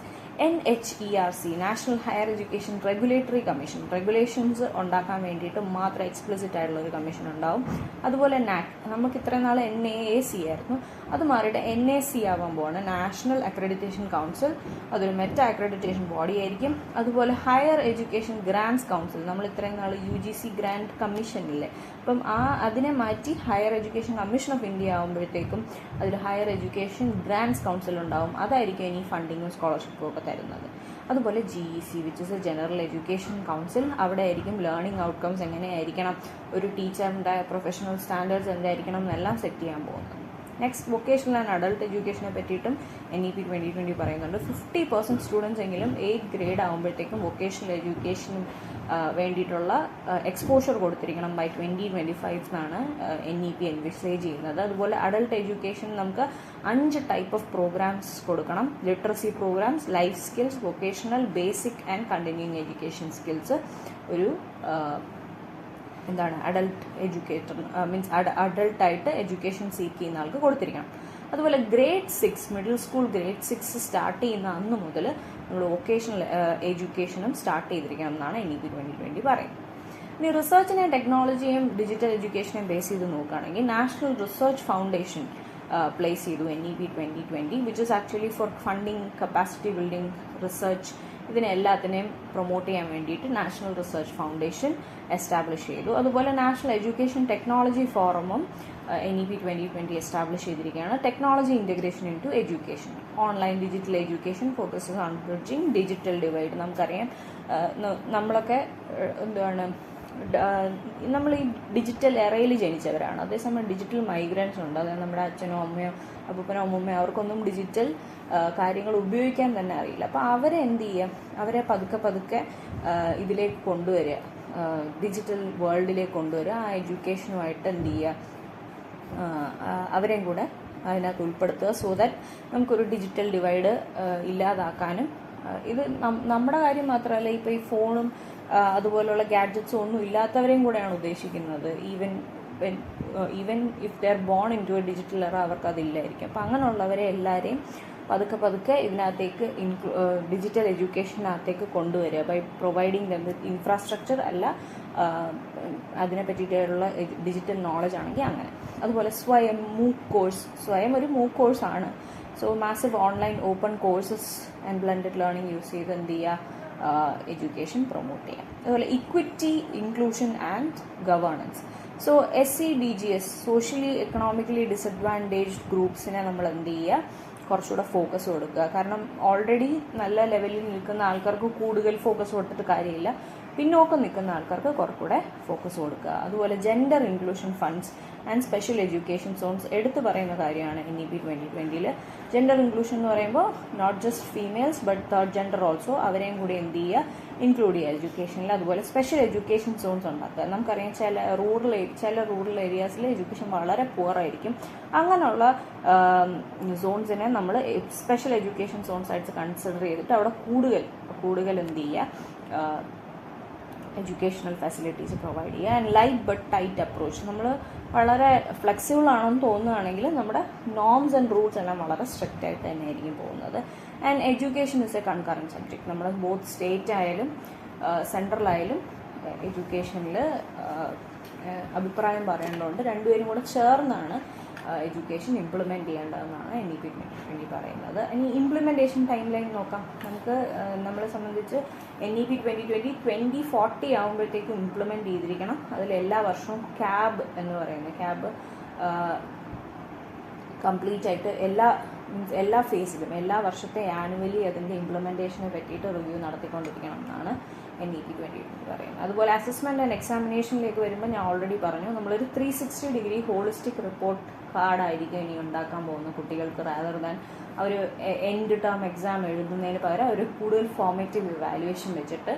NHERC, national higher education regulatory commission. Regulations ഉണ്ടാക്കാൻ വേണ്ടിയിട്ട് മാത്രം എക്സ്പ്ലിസിറ്റ് ആയിട്ടുള്ള ഒരു കമ്മീഷൻ ഉണ്ടാവും. അതുപോലെ NAC, നമുക്ക് ഇത്രയും നാൾ NAAC ആയിരുന്നു, അത് മാറിയിട്ട് NAC ആവാൻ പോവാണ്, നാഷണൽ അക്രഡിറ്റേഷൻ കൗൺസിൽ. അതൊരു മെറ്റാ അക്രഡിറ്റേഷൻ ബോഡി ആയിരിക്കും. അതുപോലെ ഹയർ എഡ്യൂക്കേഷൻ ഗ്രാൻഡ്സ് കൗൺസിൽ. നമ്മൾ ഇത്രയും നാൾ UGC ഗ്രാൻഡ് കമ്മീഷൻ ഇല്ലേ, അപ്പം അതിനെ മാറ്റി higher education commission of India ആകുമ്പോഴത്തേക്കും അതിൽ ഹയർ എഡ്യൂക്കേഷൻ ഗ്രാൻഡ്സ് കൗൺസിൽ ഉണ്ടാവും. അതായിരിക്കും ഇനി ഫണ്ടിങ്ങും സ്കോളർഷിപ്പും ഒക്കെ തരുന്നത്. അതുപോലെ GEC, which is A general education council. അവിടെ ആയിരിക്കും ലേണിംഗ് ഔട്ട്കംസ് എങ്ങനെയായിരിക്കണം, ഒരു ടീച്ചറിൻ്റെ പ്രൊഫഷണൽ സ്റ്റാൻഡേർഡ്സ് എന്തായിരിക്കണം എന്നെല്ലാം സെറ്റ് ചെയ്യാൻ പോകുന്നത്. നെക്സ്റ്റ്, വൊക്കേഷണൽ ആൻഡ് അഡൾട്ട് എഡ്യൂക്കേഷനെ പറ്റിയിട്ടും NEP 2020 പറയുന്നുണ്ട്. 50% സ്റ്റുഡൻസ് എങ്കിലും 8th ഗ്രേഡ് ആകുമ്പോഴത്തേക്കും വൊക്കേഷണൽ എഡ്യൂക്കേഷനും വേണ്ടിയിട്ടുള്ള എക്സ്പോഷർ കൊടുത്തിരിക്കണം ബൈ 2025 എന്നാണ് NEP എൻവിസേജ് ചെയ്യുന്നത്. അതുപോലെ അഡൾട്ട് എഡ്യൂക്കേഷൻ നമുക്ക് 5 ടൈപ്പ് ഓഫ് പ്രോഗ്രാംസ് കൊടുക്കണം. Literacy programs, life skills, vocational, basic and continuing education skills ഒരു അഡൾട്ട് എഡ്യൂക്കേറ്റർ മീൻസ് അഡൾട്ടായിട്ട് എഡ്യൂക്കേഷൻ സീക്ക് ചെയ്യുന്ന ആൾക്ക് കൊടുത്തിരിക്കണം. അതുപോലെ grade 6 middle school grade 6 start ചെയ്യുന്ന അന്ന് മുതൽ നമ്മൾ വൊക്കേഷണൽ എഡ്യൂക്കേഷനും സ്റ്റാർട്ട് ചെയ്തിരിക്കണം എന്നാണ് NEP 2020 പറയുന്നത്. ഇനി റിസർച്ചിനെയും ടെക്നോളജിയും ഡിജിറ്റൽ എഡ്യൂക്കേഷനെയും ബേസ് ചെയ്ത് നോക്കുകയാണെങ്കിൽ നാഷണൽ റിസർച്ച് ഫൗണ്ടേഷൻ പ്ലേസ് ചെയ്തു NEP 2020, which is actually for funding, capacity building, research, ഇതിനെല്ലാത്തിനെയും പ്രൊമോട്ട് ചെയ്യാൻ വേണ്ടിയിട്ട് നാഷണൽ റിസർച്ച് ഫൗണ്ടേഷൻ എസ്റ്റാബ്ലിഷ് ചെയ്തു. അതുപോലെ നാഷണൽ എഡ്യൂക്കേഷൻ ടെക്നോളജി ഫോറമും NEP 2020 എസ്റ്റാബ്ലിഷ് ചെയ്തിരിക്കുകയാണ്. Technology integration into education, online digital education focuses on bridging digital divide. നമുക്കറിയാം നമ്മളൊക്കെ നമ്മൾ ഈ ഡിജിറ്റൽ എറയിൽ ജനിച്ചവരാണ്. അതേസമയം ഡിജിറ്റൽ മൈഗ്രൻസ് ഉണ്ട്. അതായത് നമ്മുടെ അച്ഛനോ അമ്മയോ അപ്പൂപ്പനോ അമ്മൂമ്മയോ അവർക്കൊന്നും ഡിജിറ്റൽ കാര്യങ്ങൾ ഉപയോഗിക്കാൻ തന്നെ അറിയില്ല. അപ്പോൾ അവരെ എന്ത് ചെയ്യുക, അവരെ പതുക്കെ ഇതിലേക്ക് കൊണ്ടുവരിക, ഡിജിറ്റൽ വേൾഡിലേക്ക് കൊണ്ടുവരിക. ആ എഡ്യൂക്കേഷനുമായിട്ട് എന്ത് ചെയ്യുക, അവരെയും കൂടെ അതിനകത്ത് ഉൾപ്പെടുത്തുക. സോ ദാറ്റ് നമുക്കൊരു ഡിജിറ്റൽ ഡിവൈഡ് ഇല്ലാതാക്കാനും, ഇത് നമ്മുടെ കാര്യം മാത്രമല്ല, ഇപ്പോൾ ഈ ഫോണും അതുപോലുള്ള ഗാഡ്ജറ്റ്സും ഒന്നും ഇല്ലാത്തവരെയും കൂടെയാണ് ഉദ്ദേശിക്കുന്നത്. Even if they are born into a digital era അവർക്ക് അതില്ലായിരിക്കും. അപ്പം അങ്ങനെയുള്ളവരെ എല്ലാവരെയും പതുക്കെ പതുക്കെ ഇതിനകത്തേക്ക് ഡിജിറ്റൽ എഡ്യൂക്കേഷനകത്തേക്ക് കൊണ്ടുവരിക by providing them with infrastructure അല്ല അതിനെ പറ്റിയിട്ടുള്ള ഡിജിറ്റൽ നോളജ് ആണെങ്കിൽ അങ്ങനെ. അതുപോലെ സ്വയം മൂക്ക് കോഴ്സ്, സ്വയം ഒരു മൂക്ക് കോഴ്സാണ്. So massive online open courses and blended learning use ചെയ്ത് എന്ത് ചെയ്യുക, എഡ്യൂക്കേഷൻ പ്രൊമോട്ട് ചെയ്യാം. അതുപോലെ equity, inclusion and governance. So SEDGs, socially economically disadvantaged ഗ്രൂപ്പ്സിനെ നമ്മൾ എന്ത് ചെയ്യുക, കുറച്ചുകൂടെ ഫോക്കസ് കൊടുക്കുക. കാരണം ഓൾറെഡി നല്ല ലെവലിൽ നിൽക്കുന്ന ആൾക്കാർക്ക് കൂടുതൽ ഫോക്കസ് കൊടുത്തിട്ട് കാര്യമില്ല, പിന്നോക്കം നിൽക്കുന്ന ആൾക്കാർക്ക് കുറച്ചുകൂടെ ഫോക്കസ് കൊടുക്കുക. അതുപോലെ gender inclusion funds and special education zones എടുത്തു പറയുന്ന കാര്യമാണ് NEP 2020. ജെൻഡർ ഇൻക്ലൂഷൻ എന്ന് പറയുമ്പോൾ not just females but third gender also, അവരെയും കൂടി എന്ത് ചെയ്യുക, ഇൻക്ലൂഡ് ചെയ്യുക എഡ്യൂക്കേഷനിൽ. അതുപോലെ സ്പെഷ്യൽ എഡ്യൂക്കേഷൻ സോൺസ് ഉണ്ടാക്കുക. നമുക്കറിയാം ചില റൂറൽ ഏരിയാസിൽ എഡ്യൂക്കേഷൻ വളരെ പുവറായിരിക്കും. അങ്ങനെയുള്ള സോൺസിനെ നമ്മൾ സ്പെഷ്യൽ എഡ്യൂക്കേഷൻ സോൺസ് ആയിട്ട് കൺസിഡർ ചെയ്തിട്ട് അവിടെ കൂടുതൽ എന്ത് ചെയ്യുക, എഡ്യൂക്കേഷണൽ ഫെസിലിറ്റീസ് പ്രൊവൈഡ് ചെയ്യുക. And light but tight approach, നമ്മൾ വളരെ ഫ്ലെക്സിബിൾ ആണെന്ന് തോന്നുകയാണെങ്കിൽ നമ്മുടെ നോംസ് ആൻഡ് റൂൾസ് എല്ലാം വളരെ സ്ട്രിക്റ്റ് ആയിട്ട് തന്നെ ആയിരിക്കും പോകുന്നത്. And education is A concurrent subject. നമ്മൾ ബോത്ത് സ്റ്റേറ്റ് ആയാലും സെൻട്രലായാലും എഡ്യൂക്കേഷനിൽ അഭിപ്രായം പറയേണ്ടതുണ്ട്. രണ്ടുപേരും കൂടെ ചേർന്നാണ് എഡ്യൂക്കേഷൻ ഇംപ്ലിമെൻറ്റ് ചെയ്യേണ്ടതെന്നാണ് NEP 2020 പറയുന്നത്. ഇനി ഇംപ്ലിമെൻറ്റേഷൻ ടൈം ലൈൻ നോക്കാം. നമുക്ക് നമ്മളെ സംബന്ധിച്ച് NEP 2020 2040 ആകുമ്പോഴത്തേക്കും ഇംപ്ലിമെൻറ്റ് ചെയ്തിരിക്കണം. അതിൽ എല്ലാ വർഷവും ക്യാബ് എന്ന് പറയുന്നത് കംപ്ലീറ്റ് ആയിട്ട് എല്ലാ ഫേസിലും എല്ലാ വർഷത്തെ ആനുവലി അതിൻ്റെ ഇംപ്ലിമെൻറ്റേഷനെ പറ്റിയിട്ട് റിവ്യൂ നടത്തിക്കൊണ്ടിരിക്കണം എന്നാണ് NEP 2020 പറയുന്നത്. അതുപോലെ അസസ്മെൻറ്റ് ആൻഡ് എക്സാമിനേഷനിലേക്ക് വരുമ്പോൾ ഞാൻ ഓൾറെഡി പറഞ്ഞു, നമ്മളൊരു 360 ഹോളിസ്റ്റിക് റിപ്പോർട്ട് കാർഡായിരിക്കും ഇനി ഉണ്ടാക്കാൻ പോകുന്ന കുട്ടികൾക്ക്. Rather than our end term exam എഴുതുന്നതിന് പകരം അവർ കൂടുതൽ ഫോർമേറ്റീവ് ഇവാലുവേഷൻ വെച്ചിട്ട്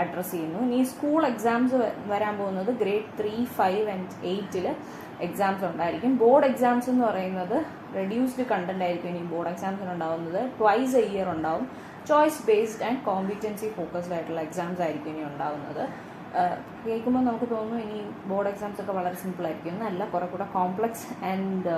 അഡ്രസ്സ് ചെയ്യുന്നു. ഇനി സ്കൂൾ എക്സാംസ് വരാൻ പോകുന്നത് ഗ്രേഡ് 3, 5 and 8 എക്സാംസ് ഉണ്ടായിരിക്കും. ബോർഡ് എക്സാംസ് എന്ന് പറയുന്നത് റെഡ്യൂസ്ഡ് കണ്ടന്റ് ആയിരിക്കും ഇനി ബോർഡ് എക്സാംസിന് ഉണ്ടാവുന്നത്. ട്വൈസ് എ ഇയർ ഉണ്ടാവും. Choice based and competency focused ആയിട്ടുള്ള എക്സാംസ് ആയിരിക്കും ഇനി ഉണ്ടാവുന്നത്. കേൾക്കുമ്പോൾ നമുക്ക് തോന്നുന്നു ഇനി ബോർഡ് എക്സാംസ് ഒക്കെ വളരെ സിമ്പിൾ ആയിരിക്കും. എന്നല്ല, കുറെ കൂടെ കോംപ്ലക്സ് ആൻഡ്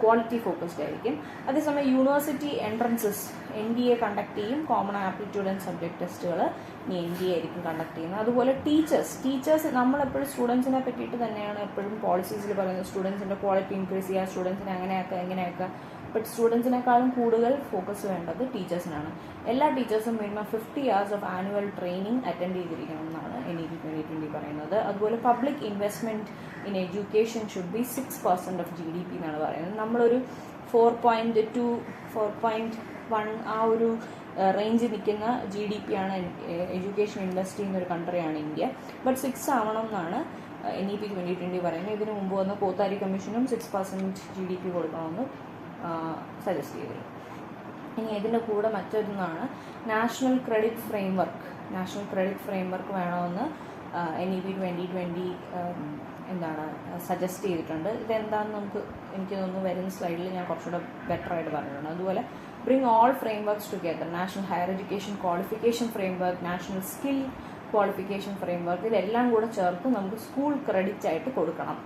ക്വാളിറ്റി ഫോക്കസ്ഡ് ആയിരിക്കും. അതേസമയം യൂണിവേഴ്സിറ്റി എൻട്രൻസസ് NDA കണ്ടക്ട് ചെയ്യും. കോമൺ ആപ്റ്റിറ്റ്യൂഡ് ആൻഡ് സബ്ജക്ട് ടെസ്റ്റുകൾ ഇനി NDA ആയിരിക്കും കണ്ടക്ട് ചെയ്യുന്നത്. അതുപോലെ ടീച്ചേഴ്സ് നമ്മളെപ്പോഴും സ്റ്റുഡൻസിനെ പറ്റിയിട്ട് തന്നെയാണ് എപ്പോഴും പോളിസീസിൽ പറയുന്നത്. സ്റ്റുഡൻസിൻ്റെ ക്വാളിറ്റി ഇൻക്രീസ് ചെയ്യുക, സ്റ്റുഡൻസിനെ അങ്ങനെയാക്കുക എങ്ങനെയാക്കുക. ബട്ട് സ്റ്റുഡൻസിനേക്കാളും കൂടുതൽ ഫോക്കസ് വേണ്ടത് ടീച്ചേഴ്സിനാണ്. എല്ലാ ടീച്ചേഴ്സും minimum 50 hours of annual training attend ചെയ്തിരിക്കണം എന്നാണ് NEP 2020 പറയുന്നത്. അതുപോലെ public investment in education should be 6% of GDP എന്നാണ് പറയുന്നത്. നമ്മളൊരു 4.2, 4.1 ആ ഒരു റേഞ്ച് നിൽക്കുന്ന GDP ആണ് എഡ്യൂക്കേഷൻ ഇൻവെസ്റ്റ് ചെയ്യുന്ന ഒരു കൺട്രിയാണ് ഇന്ത്യ. ബട്ട് 6 ആവണം എന്നാണ് NEP 2020 പറയുന്നത്. ഇതിനു മുമ്പ് വന്ന കോത്താരി കമ്മീഷനും 6% GDP കൊടുക്കണമെന്ന് സജസ്റ്റ് ചെയ്തിരുന്നു. ഇനി ഇതിൻ്റെ കൂടെ മറ്റൊന്നാണ് നാഷണൽ ക്രെഡിറ്റ് ഫ്രെയിംവർക്ക് വേണമെന്ന് NEP 2020 സജസ്റ്റ് ചെയ്തിട്ടുണ്ട്. ഇതെന്താണെന്ന് എനിക്ക് തോന്നുന്നു വരുന്ന സ്ലൈഡിൽ ഞാൻ കുറച്ചുകൂടെ ബെറ്റർ ആയിട്ട് പറഞ്ഞിട്ടുണ്ട്. അതുപോലെ bring all frameworks together, national higher education qualification framework, national skill qualification framework, ഇതെല്ലാം കൂടെ ചേർത്ത് നമുക്ക് സ്കൂൾ ക്രെഡിറ്റ് ആയിട്ട് കൊടുക്കണം.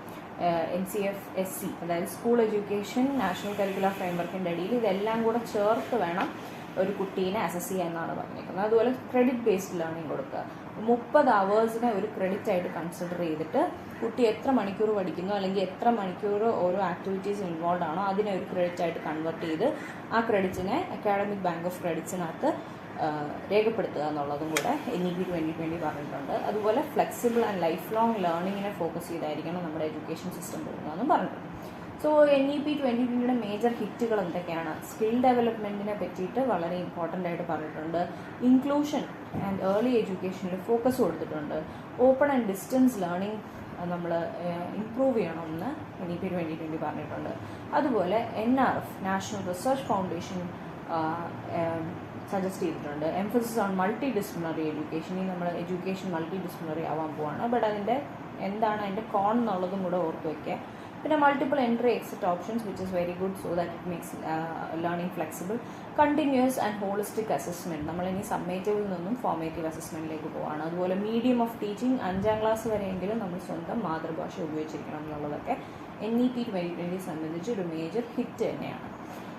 NCFSC അതായത് സ്കൂൾ എഡ്യൂക്കേഷൻ നാഷണൽ കരിക്കുലർ ഫ്രെയിംവർക്കിൻ്റെ അടിയിൽ ഇതെല്ലാം കൂടെ ചേർത്ത് വേണം ഒരു കുട്ടീനെ അസസ് ചെയ്യാമെന്നാണ് പറഞ്ഞിരിക്കുന്നത്. അതുപോലെ ക്രെഡിറ്റ് ബേസ്ഡ് ലേണിംഗ് കൊടുക്കുക. 30 hours ഒരു ക്രെഡിറ്റ് ആയിട്ട് കൺസിഡർ ചെയ്തിട്ട് കുട്ടി എത്ര മണിക്കൂർ പഠിക്കുന്നു അല്ലെങ്കിൽ എത്ര മണിക്കൂർ ഓരോ ആക്ടിവിറ്റീസ് ഇൻവോൾവ് ആണോ അതിനെ ഒരു ക്രെഡിറ്റ് ആയിട്ട് കൺവേർട്ട് ചെയ്ത് ആ ക്രെഡിറ്റിനെ അക്കാഡമിക് ബാങ്ക് ഓഫ് ക്രെഡിറ്റ്സിനകത്ത് രേഖപ്പെടുത്തുക എന്നുള്ളതും കൂടെ NEP 2020 പറഞ്ഞിട്ടുണ്ട്. അതുപോലെ ഫ്ലെക്സിബിൾ ആൻഡ് ലൈഫ് ലോങ് ലേണിങ്ങിനെ ഫോക്കസ് ചെയ്തായിരിക്കണം നമ്മുടെ എഡ്യൂക്കേഷൻ സിസ്റ്റം പോകുന്നതെന്നും പറഞ്ഞിട്ടുണ്ട്. സോ NEP 2020 മേജർ ഹിറ്റുകൾ എന്തൊക്കെയാണ്? സ്കിൽ ഡെവലപ്മെൻറ്റിനെ പറ്റിയിട്ട് വളരെ ഇമ്പോർട്ടൻ്റ് ആയിട്ട് പറഞ്ഞിട്ടുണ്ട്. ഇൻക്ലൂഷൻ ആൻഡ് ഏർലി എഡ്യൂക്കേഷനിൽ ഫോക്കസ് കൊടുത്തിട്ടുണ്ട്. ഓപ്പൺ ആൻഡ് ഡിസ്റ്റൻസ് ലേണിംഗ് നമ്മൾ ഇംപ്രൂവ് ചെയ്യണമെന്ന് NEP 2020 പറഞ്ഞിട്ടുണ്ട്. അതുപോലെ NRF national research foundation suggest ചെയ്തിട്ടുണ്ട്. Emphasis on multidisciplinary education. ഈ നമ്മുടെ എഡ്യൂക്കേഷൻ മൾട്ടി ഡിസിപ്ലിനറി ആവാൻ പോവാണ്. ബട്ട് എന്താണ് അതിൻ്റെ കോൺ എന്നുള്ളതും കൂടെ ഓർത്ത് വയ്ക്കുക. പിന്നെ multiple entry exit options which is very good so that it makes learning flexible. Continuous and holistic assessment, നമ്മളിനി സമ്മേറ്റീവിൽ നിന്നും ഫോർമേറ്റീവ് അസസ്മെൻറ്റിലേക്ക് പോവാണ്. അതുപോലെ മീഡിയം ഓഫ് ടീച്ചിങ് 5ാം ക്ലാസ് വരെയെങ്കിലും നമ്മൾ സ്വന്തം മാതൃഭാഷ ഉപയോഗിച്ചിരിക്കണം എന്നുള്ളതൊക്കെ NEP 2020 സംബന്ധിച്ച് ഒരു മേജർ ഹിറ്റ് തന്നെയാണ്.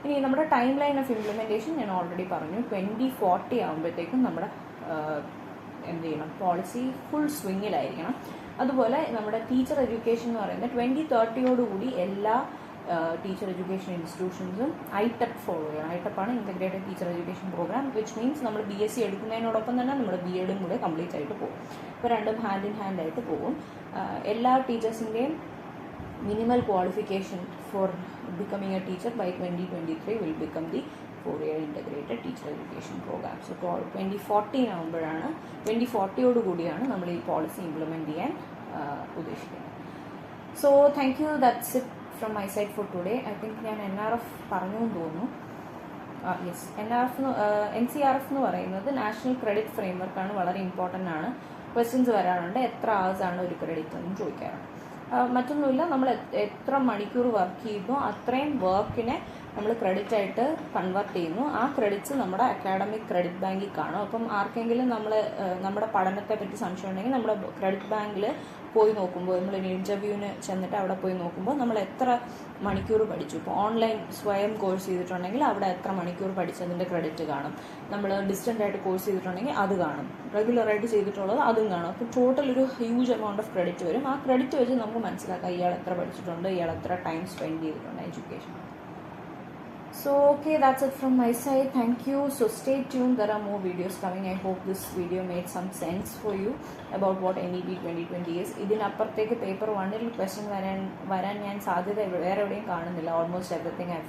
ഇനി നമ്മുടെ ടൈം ലൈൻ ഓഫ് ഇംപ്ലിമെൻറ്റേഷൻ ഞാൻ ഓൾറെഡി പറഞ്ഞു. 2040 ആകുമ്പോഴത്തേക്കും നമ്മുടെ എന്ത് ചെയ്യണം, പോളിസി ഫുൾ സ്വിങ്ങിലായിരിക്കണം. അതുപോലെ നമ്മുടെ ടീച്ചർ എഡ്യൂക്കേഷൻ എന്ന് പറയുന്നത് 2030 എല്ലാ ടീച്ചർ എഡ്യൂക്കേഷൻ ഇൻസ്റ്റിറ്റ്യൂഷൻസും ഐടെപ് ഫോളോ ചെയ്യണം. ഐടെപ്പാണ് integrated teacher education program, which means നമ്മൾ BSc എടുക്കുന്നതിനോടൊപ്പം തന്നെ നമ്മുടെ BEഡും കൂടെ കംപ്ലീറ്റ് ആയിട്ട് പോകും. ഇപ്പോൾ രണ്ടും ഹാൻഡ് ഇൻ ഹാൻഡ് ആയിട്ട് പോകും. എല്ലാ ടീച്ചേഴ്സിൻ്റെയും minimal qualification for becoming a teacher by 2023 will become the 4-year integrated teacher education program. So 2040 ആകുമ്പോഴാണ് 2040 കൂടിയാണ് നമ്മൾ ഈ പോളിസി ഇംപ്ലിമെൻറ്റ് ചെയ്യാൻ ഉദ്ദേശിക്കുന്നത്. So thank you, that's it from my side for today. I think ഞാൻ NRF പറഞ്ഞു എന്ന് തോന്നുന്നു. യെസ്, NCRF എന്ന് പറയുന്നത് നാഷണൽ ക്രെഡിറ്റ് ഫ്രെയിംവർക്കാണ്. വളരെ ഇമ്പോർട്ടൻ്റ് ആണ്. ക്വസ്റ്റ്യൻസ് വരാറുണ്ട്, എത്ര hours ആണ് ഒരു ക്രെഡിറ്റ് എന്ന് ചോദിക്കാറുണ്ട്. മറ്റൊന്നുമില്ല, നമ്മൾ എത്ര മണിക്കൂർ വർക്ക് ചെയ്യുന്നു അത്രയും വർക്കിനെ നമ്മൾ ക്രെഡിറ്റ് ആയിട്ട് കൺവേർട്ട് ചെയ്യുന്നു. ആ ക്രെഡിറ്റ്സ് നമ്മുടെ അക്കാഡമിക് ക്രെഡിറ്റ് ബാങ്കിൽ കാണും. അപ്പം ആർക്കെങ്കിലും നമ്മുടെ പഠനത്തെ പറ്റി സംശയം ഉണ്ടെങ്കിൽ നമ്മുടെ ക്രെഡിറ്റ് ബാങ്കിൽ പോയി നോക്കുമ്പോൾ, നമ്മളൊരു ഇൻ്റർവ്യൂവിന് ചെന്നിട്ട് അവിടെ പോയി നോക്കുമ്പോൾ നമ്മൾ എത്ര മണിക്കൂർ പഠിച്ചു. ഇപ്പോൾ ഓൺലൈൻ സ്വയം കോഴ്സ് ചെയ്തിട്ടുണ്ടെങ്കിൽ അവിടെ എത്ര മണിക്കൂർ പഠിച്ചതിൻ്റെ ക്രെഡിറ്റ് കാണും. നമ്മൾ ഡിസ്റ്റൻ്റ് ആയിട്ട് കോഴ്സ് ചെയ്തിട്ടുണ്ടെങ്കിൽ അത് കാണും. റെഗുലറായിട്ട് ചെയ്തിട്ടുള്ളത് അതും കാണും. അപ്പോൾ ടോട്ടൽ ഒരു ഹ്യൂജ് എമൗണ്ട് ഓഫ് ക്രെഡിറ്റ് വരും. ആ ക്രെഡിറ്റ് വെച്ച് നമുക്ക് മനസ്സിലാക്കാം ഇയാൾ എത്ര പഠിച്ചിട്ടുണ്ട്, ഇയാൾ എത്ര ടൈം സ്പെൻഡ് ചെയ്തിട്ടുണ്ട് education. So okay, that's it from my side. Thank you. So stay tuned, there are more videos coming. I hope this video made some sense for you about what NEP 2020 is. ഇതിനപ്പുറത്തേക്ക് paper 1-ൽ question വരാൻ ഞാൻ സാധ്യത വേറെ എവിടെയും കാണുന്നില്ല. Almost everything I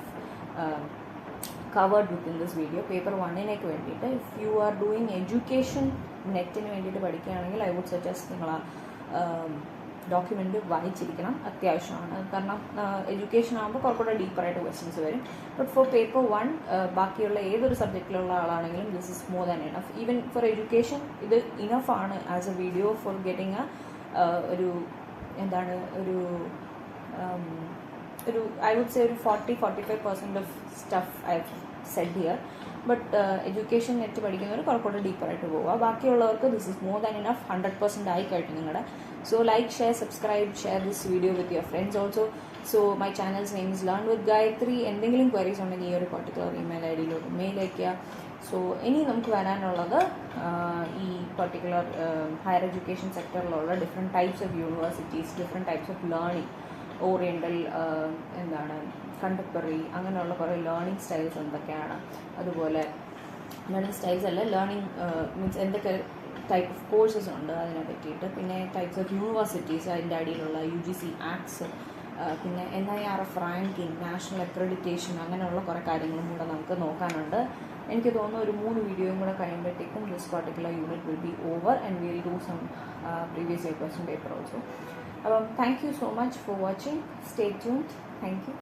covered within this video. Paper 1-ലേക്ക് വേണ്ടിയിട്ട് if you are doing education നെറ്റിന് വേണ്ടിയിട്ട് പഠിക്കുകയാണെങ്കിൽ I would suggest നിങ്ങൾ ഡോക്യുമെൻ്റ് വായിച്ചിരിക്കണം, അത്യാവശ്യമാണ്. കാരണം എഡ്യൂക്കേഷൻ ആകുമ്പോൾ കുറച്ചുകൂടെ ഡീപ്പറായിട്ട് ക്വസ്റ്റ്യൻസ് വരും. ബട്ട് ഫോർ പേപ്പർ 1 ബാക്കിയുള്ള ഏതൊരു സബ്ജക്റ്റിലുള്ള ആളാണെങ്കിലും this is more than enough. Even for education ഇത് ഇനഫ് ആണ് as A video for getting ഒരു എന്താണ് ഒരു ഐ വുഡ് സേ ഒരു 40-45% of stuff I said here. But education net പഠിക്കുന്നവർ കുറച്ചുകൂടെ ഡീപ്പറായിട്ട് പോവുക. ബാക്കിയുള്ളവർക്ക് this is more than enough. 100% ആയിക്കഴിഞ്ഞു നിങ്ങളുടെ. So like, share, subscribe, share this video with your friends also. So my channel's name is Learn with Gayatri. എന്തെങ്കിലും queries ഉണ്ടെങ്കിൽ ഈ ഒരു പർട്ടിക്കുലർ ഇമെയിൽ ഐഡിയിലോട്ട് മെയിൽ അയയ്ക്കുക. സോ ഇനി നമുക്ക് വരാനുള്ളത് ഈ പർട്ടിക്കുലർ ഹയർ എഡ്യൂക്കേഷൻ സെക്ടറിലുള്ള different types of universities, different types of learning, oriental contemporary, അങ്ങനെയുള്ള കുറേ ലേണിംഗ് സ്റ്റൈൽസ് എന്തൊക്കെയാണ്, അതുപോലെ ലേണിംഗ് സ്റ്റൈൽസ് അല്ല, ലേണിംഗ് മീൻസ് എന്തൊക്കെ ടൈപ്പ് ഓഫ് കോഴ്സസ് ഉണ്ട് അതിനെ പറ്റിയിട്ട്, പിന്നെ ടൈപ്സ് ഓഫ് യൂണിവേഴ്സിറ്റീസ്, അതിൻ്റെ അടിയിലുള്ള UGC ആക്ട്സ്, പിന്നെ NIRF റാങ്കിങ്, നാഷണൽ അക്രഡിറ്റേഷൻ, അങ്ങനെയുള്ള കുറേ കാര്യങ്ങളും കൂടെ നമുക്ക് നോക്കാനുണ്ട്. എനിക്ക് തോന്നുന്നു ഒരു 3 വീഡിയോയും കൂടെ കഴിയുമ്പോഴത്തേക്കും this particular unit will be over and will do some previous year question paper also. അപ്പം thank you so much for watching. Stay tuned. Thank U.